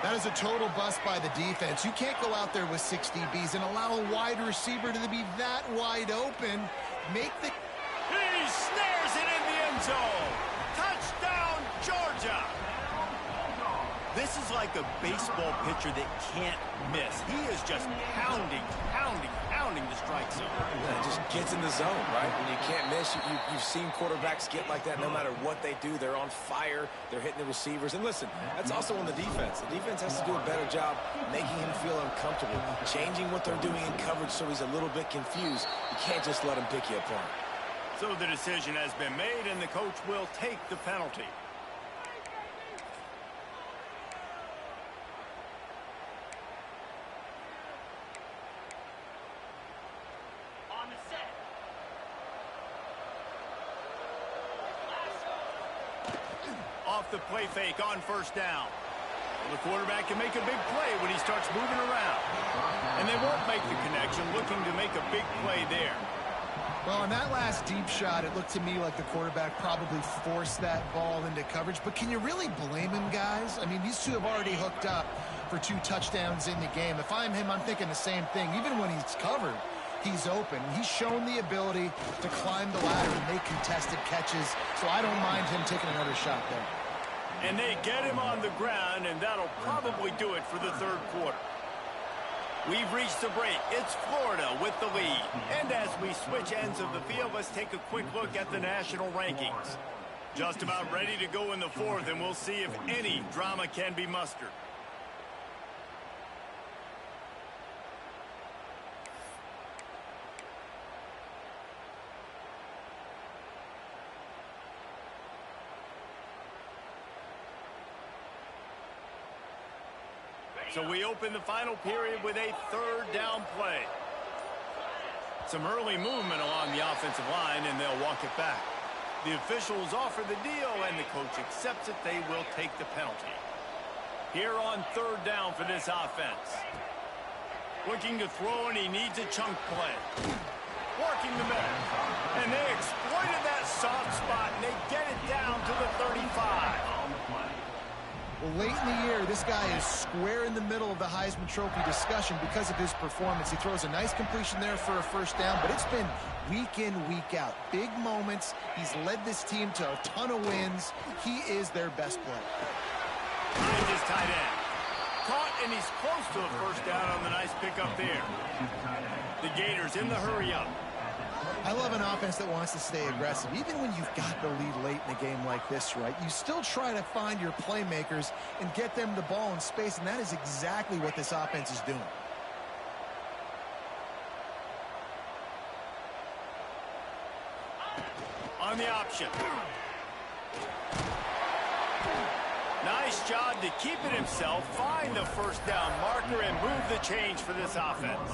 That is a total bust by the defense. You can't go out there with 6 DBs and allow a wide receiver to be that wide open. He snares it in the end zone. Touchdown, Georgia. This is like a baseball pitcher that can't miss. He is just pounding the strike zone. Yeah, it just gets in the zone, right? When you can't miss, you've seen quarterbacks get like that no matter what they do. They're on fire. They're hitting the receivers. And listen, that's also on the defense. The defense has to do a better job making him feel uncomfortable, changing what they're doing in coverage so he's a little bit confused. You can't just let him pick you apart. So the decision has been made, and the coach will take the penalty. Off the play fake on first down. Well, the quarterback can make a big play when he starts moving around. And they won't make the connection, looking to make a big play there. Well, on that last deep shot, it looked to me like the quarterback probably forced that ball into coverage. But can you really blame him, guys? I mean, these two have already hooked up for 2 touchdowns in the game. If I'm him, I'm thinking the same thing. Even when he's covered, he's open. He's shown the ability to climb the ladder and make contested catches. So I don't mind him taking another shot there. And they get him on the ground, and that'll probably do it for the third quarter. We've reached the break. It's Florida with the lead. And as we switch ends of the field, let's take a quick look at the national rankings. Just about ready to go in the fourth, and we'll see if any drama can be mustered. So we open the final period with a third down play. Some early movement along the offensive line, and they'll walk it back. The officials offer the deal, and the coach accepts it. They will take the penalty. Here on third down for this offense. Looking to throw, and he needs a chunk play. Working the middle. And they exploited that soft spot, and they get it down to the 35. Well, late in the year, this guy is square in the middle of the Heisman Trophy discussion because of his performance. He throws a nice completion there for a first down, but it's been week in, week out. Big moments. He's led this team to a ton of wins. He is their best player. Behind his tight end. Caught, and he's close to a first down on the nice pickup there. The Gators in the hurry-up. I love an offense that wants to stay aggressive. Even when you've got the lead late in a game like this, right, you still try to find your playmakers and get them the ball in space, and that is exactly what this offense is doing. On the option. Nice job to keep it himself, find the first down marker, and move the change for this offense.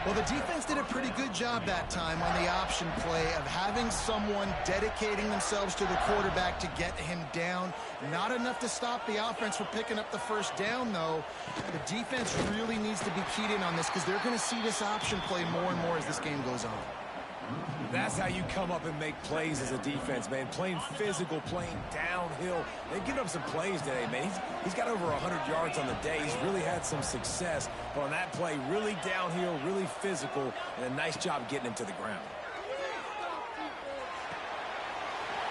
Well, the defense did a pretty good job that time on the option play of having someone dedicating themselves to the quarterback to get him down. Not enough to stop the offense from picking up the first down, though. The defense really needs to be keyed in on this because they're going to see this option play more and more as this game goes on. That's how you come up and make plays as a defense, man. Playing physical, playing downhill. They've given up some plays today, man. He's got over 100 yards on the day. He's really had some success. But on that play, really downhill, really physical, and a nice job getting him to the ground.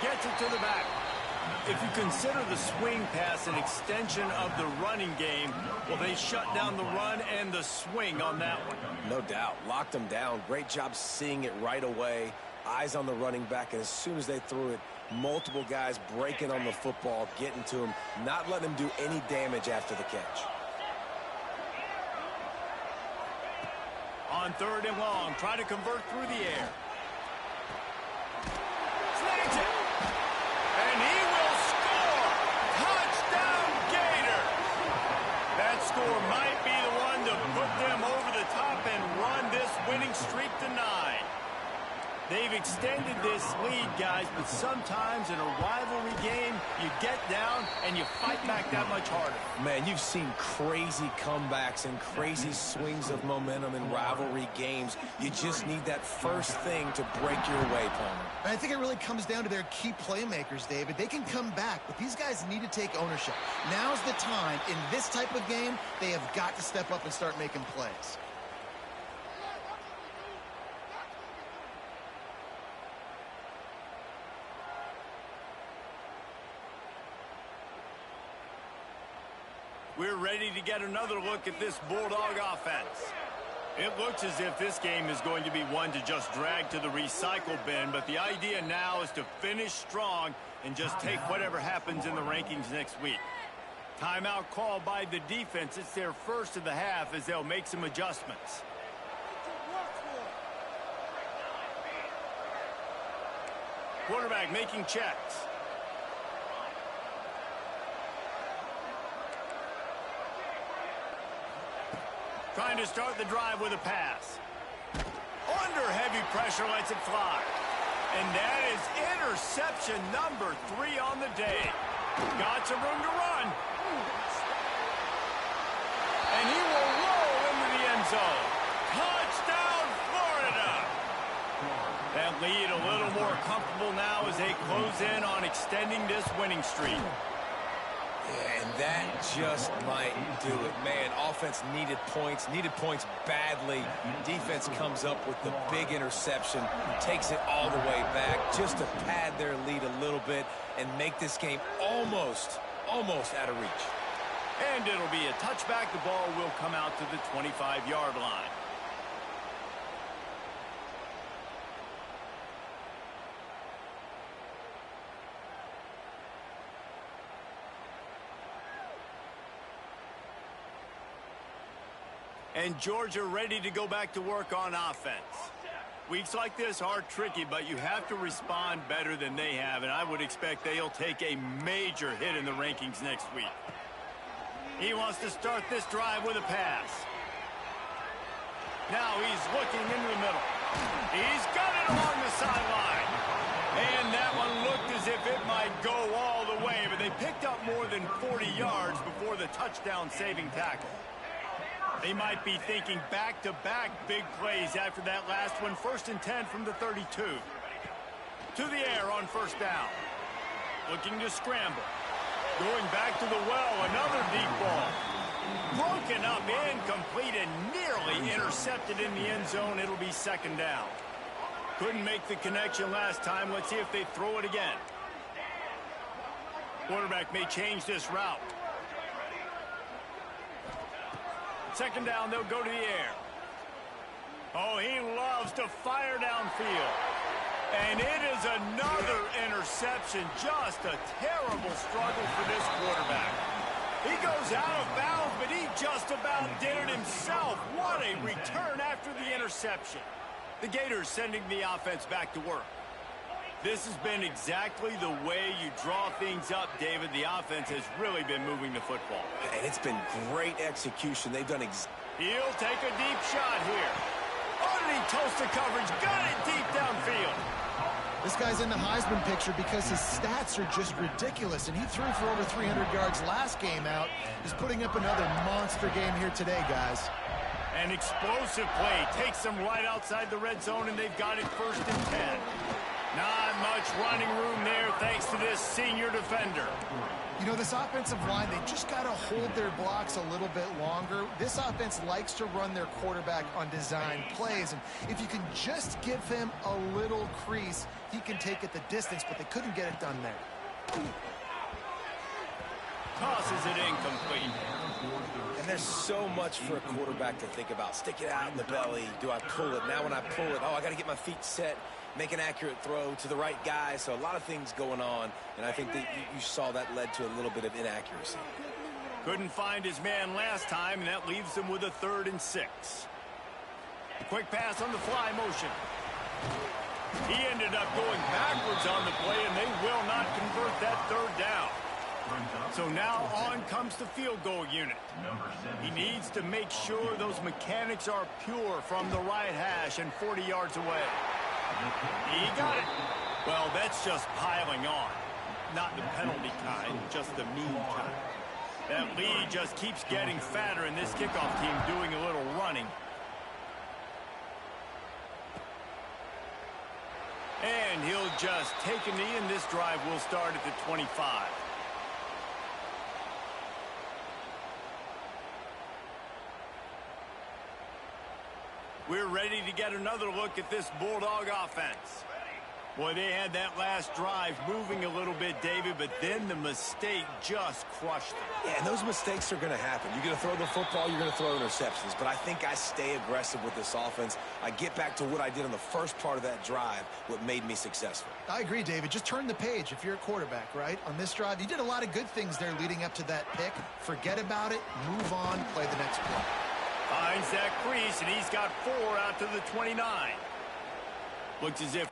Gets it to the back. If you consider the swing pass an extension of the running game, well, they shut down the run and the swing on that one. No doubt. Locked him down. Great job seeing it right away. Eyes on the running back, and as soon as they threw it, multiple guys breaking on the football, getting to him, not letting him do any damage after the catch. On 3rd and long, try to convert through the air. Snags it. And he will score. Touchdown, Gator. That score might be the one to put them over the top and run this winning streak to 9. They've extended this lead, guys, but sometimes in a rivalry game, you get down and you fight back that much harder. Man, you've seen crazy comebacks and crazy swings of momentum in rivalry games. You just need that first thing to break your way, Palmer. And I think it really comes down to their key playmakers, David. They can come back, but these guys need to take ownership. Now's the time. In this type of game, they have got to step up and start making plays. We're ready to get another look at this Bulldog offense. It looks as if this game is going to be one to just drag to the recycle bin, but the idea now is to finish strong and just take whatever happens in the rankings next week. Timeout called by the defense. It's their first of the half as they'll make some adjustments. Quarterback making checks. Trying to start the drive with a pass. Under heavy pressure, lets it fly. And that is interception number 3 on the day. Got some room to run. And he will roll into the end zone. Touchdown, Florida. That lead a little more comfortable now as they close in on extending this winning streak. Yeah, and that just might do it. Man, offense needed points badly. Defense comes up with the big interception, takes it all the way back just to pad their lead a little bit and make this game almost out of reach. And it'll be a touchback. The ball will come out to the 25-yard line. And Georgia ready to go back to work on offense. Weeks like this are tricky, but you have to respond better than they have, and I would expect they'll take a major hit in the rankings next week. He wants to start this drive with a pass. Now he's looking into the middle. He's got it along the sideline. And that one looked as if it might go all the way, but they picked up more than 40 yards before the touchdown-saving tackle. They might be thinking back-to-back big plays after that last one. 1st and 10 from the 32. To the air on 1st down. Looking to scramble. Going back to the well, another deep ball. Broken up, incomplete, and nearly intercepted in the end zone. It'll be 2nd down. Couldn't make the connection last time. Let's see if they throw it again. Quarterback may change this route. 2nd down, they'll go to the air. Oh, he loves to fire downfield. And it is another interception. Just a terrible struggle for this quarterback. He goes out of bounds, but he just about did it himself. What a return after the interception. The Gators sending the offense back to work. This has been exactly the way you draw things up, David. The offense has really been moving the football. And it's been great execution. They've done He'll take a deep shot here. Underneath toast the coverage. Got it deep downfield. This guy's in the Heisman picture because his stats are just ridiculous, and he threw for over 300 yards last game out. He's putting up another monster game here today, guys. An explosive play takes them right outside the red zone, and they've got it 1st and 10. Not much running room there thanks to this senior defender. You know, this offensive line, they just got to hold their blocks a little bit longer. This offense likes to run their quarterback on design plays, and if you can just give him a little crease, he can take it the distance, but they couldn't get it done there. Tosses it incomplete. And there's so much for a quarterback to think about. Stick it out in the belly. Do I pull it? Now when I pull it, oh, I got to get my feet set, make an accurate throw to the right guy. So a lot of things going on, and I think that you saw that led to a little bit of inaccuracy. Couldn't find his man last time, and that leaves him with a 3rd and 6. A quick pass on the fly motion. He ended up going backwards on the play, and they will not convert that 3rd down. So now on comes the field goal unit. He needs to make sure those mechanics are pure from the right hash and 40 yards away. He got it. Well, that's just piling on. Not the penalty kind, just the mean kind. That lead just keeps getting fatter, and this kickoff team doing a little running. And he'll just take a knee, and this drive will start at the 25. We're ready to get another look at this Bulldog offense. Boy, they had that last drive moving a little bit, David, but then the mistake just crushed them. Yeah, and those mistakes are going to happen. You're going to throw the football, you're going to throw interceptions. But I think I stay aggressive with this offense. I get back to what I did on the first part of that drive, what made me successful. I agree, David. Just turn the page if you're a quarterback, right? On this drive, you did a lot of good things there leading up to that pick. Forget about it, move on, play the next play. Finds that crease, and he's got 4 out to the 29. Looks as if...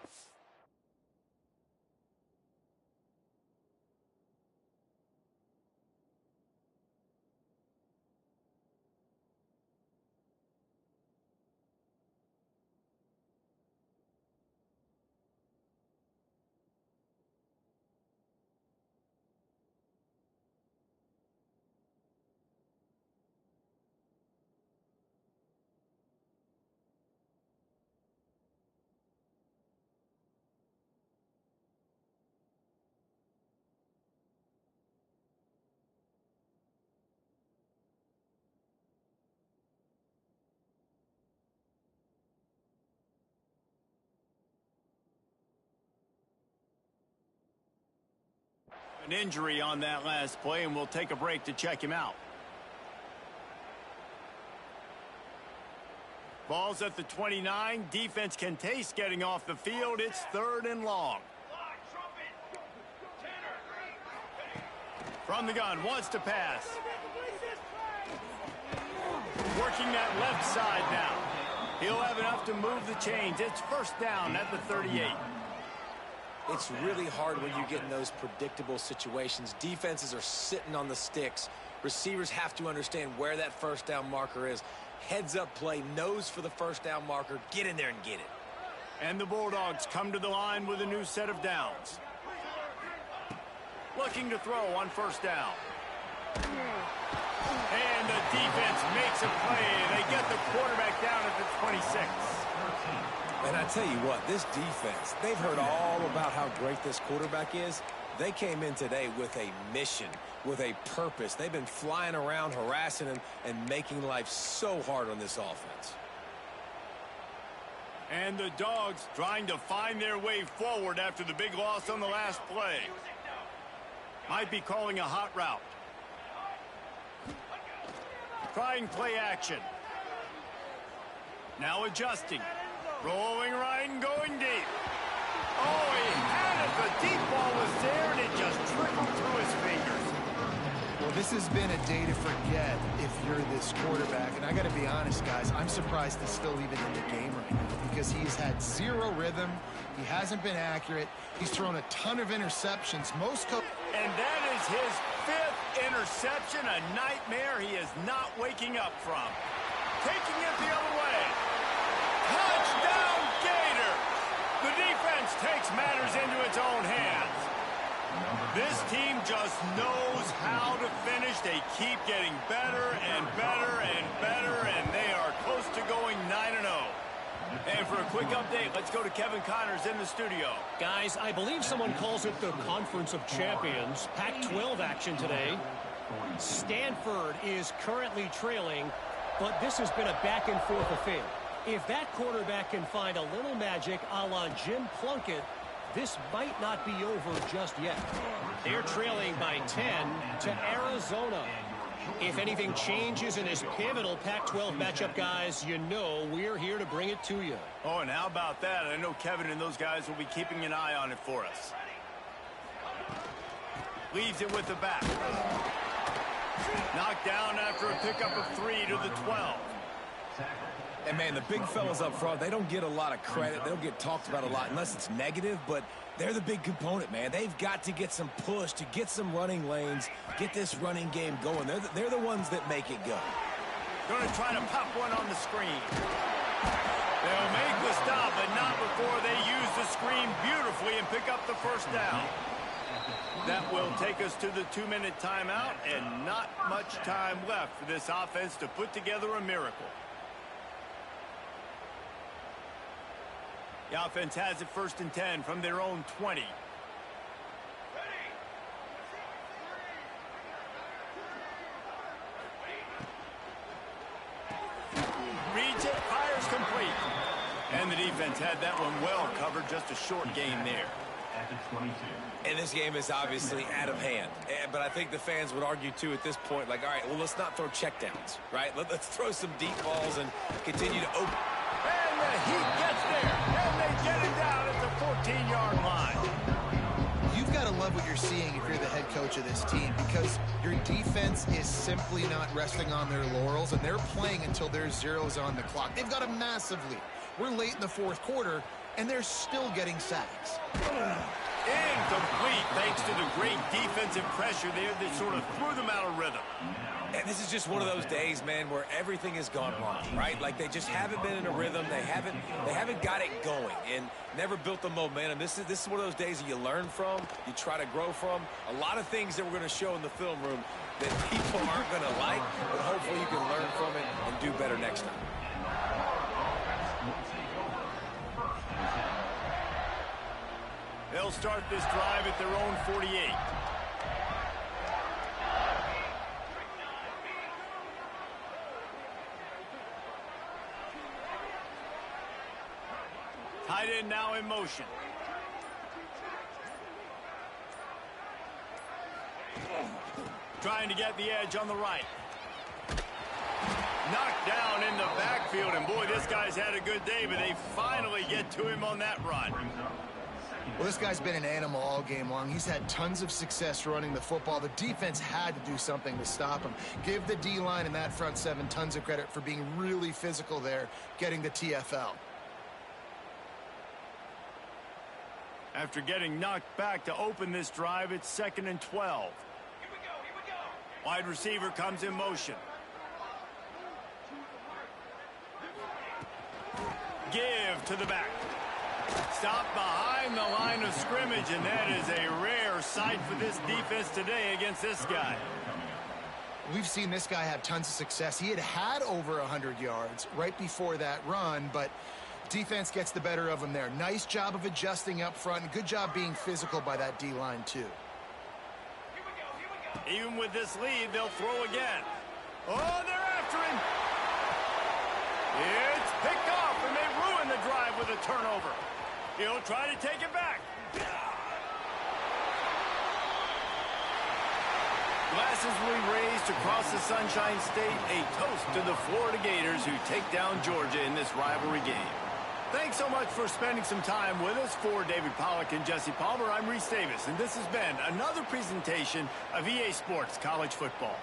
An injury on that last play, and we'll take a break to check him out. Ball's at the 29. Defense can taste getting off the field. It's 3rd and long. From the gun, wants to pass. Working that left side now. He'll have enough to move the chains. It's 1st down at the 38. It's really hard when you get in those predictable situations. Defenses are sitting on the sticks. Receivers have to understand where that 1st down marker is. Heads up play, nose for the 1st down marker. Get in there and get it. And the Bulldogs come to the line with a new set of downs. Looking to throw on 1st down. And the defense makes a play. They get the quarterback down at the 26. And I tell you what, this defense, they've heard all about how great this quarterback is. They came in today with a mission, with a purpose. They've been flying around, harassing him, and making life so hard on this offense. And the Dogs trying to find their way forward after the big loss on the last play. Might be calling a hot route. Trying play action. Now adjusting. Rolling right and going deep. Oh, he had it. The deep ball was there, and it just trickled through his fingers. Well, this has been a day to forget if you're this quarterback. And I got to be honest, guys, I'm surprised he's still even in the game right now because he's had zero rhythm. He hasn't been accurate. He's thrown a ton of interceptions. And that is his 5th interception, a nightmare he is not waking up from. Taking it the other way. Touchdown, Gator! The defense takes matters into its own hands. This team just knows how to finish. They keep getting better and better and better, and they are close to going 9-0. And for a quick update, let's go to Kevin Connors in the studio. Guys, I believe someone calls it the Conference of Champions. Pac-12 action today. Stanford is currently trailing, but this has been a back-and-forth affair. If that quarterback can find a little magic a la Jim Plunkett, this might not be over just yet. They're trailing by 10 to Arizona. If anything changes in this pivotal Pac-12 matchup, guys, you know we're here to bring it to you. Oh, and how about that? I know Kevin and those guys will be keeping an eye on it for us. Leaves it with the back. Knocked down after a pickup of 3 to the 12. And, man, the big fellas up front, they don't get a lot of credit. They don't get talked about a lot unless it's negative, but they're the big component, man. They've got to get some push, to get some running lanes, get this running game going. They're the ones that make it go. Going to try to pop one on the screen. They'll make the stop, but not before they use the screen beautifully and pick up the first down. That will take us to the 2-minute timeout, and not much time left for this offense to put together a miracle. The offense has it 1st and 10 from their own 20. Reads it, fires complete. And the defense had that one well covered, just a short gain there. And this game is obviously out of hand. But I think the fans would argue, too, at this point, like, all right, well, let's not throw checkdowns, right? Let's throw some deep balls and continue to open. And the Heat gets there, and they get it down at the 14-yard line. You've got to love what you're seeing if you're the head coach of this team because your defense is simply not resting on their laurels, and they're playing until there's zeros on the clock. They've got a massive lead. We're late in the 4th quarter, and they're still getting sacks. Incomplete thanks to the great defensive pressure there that sort of threw them out of rhythm. And this is just one of those days, man, where everything has gone wrong, right? Like they just haven't been in a rhythm. They haven't got it going and never built the momentum. This is one of those days that you learn from, you try to grow from. A lot of things that we're going to show in the film room that people aren't going to like, but hopefully you can learn from it and do better next time. They'll start this drive at their own 48. Tight end now in motion. Trying to get the edge on the right. Knocked down in the backfield, and boy, this guy's had a good day, but they finally get to him on that run. Well, this guy's been an animal all game long. He's had tons of success running the football. The defense had to do something to stop him. Give the D-line and that front seven tons of credit for being really physical there, getting the TFL. After getting knocked back to open this drive, it's 2nd and 12. Here we go. Wide receiver comes in motion. Give to the back. Stop behind the line of scrimmage, and that is a rare sight for this defense today against this guy. We've seen this guy have tons of success. He had over 100 yards right before that run, but defense gets the better of him there. Nice job of adjusting up front. Good job being physical by that D-line, too. Even with this lead, they'll throw again. Oh, they're after him. It's picked off, and they ruin the drive with a turnover. He'll try to take it back. Glasses will be raised across the Sunshine State. A toast to the Florida Gators who take down Georgia in this rivalry game. Thanks so much for spending some time with us. For David Pollack and Jesse Palmer, I'm Reese Davis, and this has been another presentation of EA Sports College Football.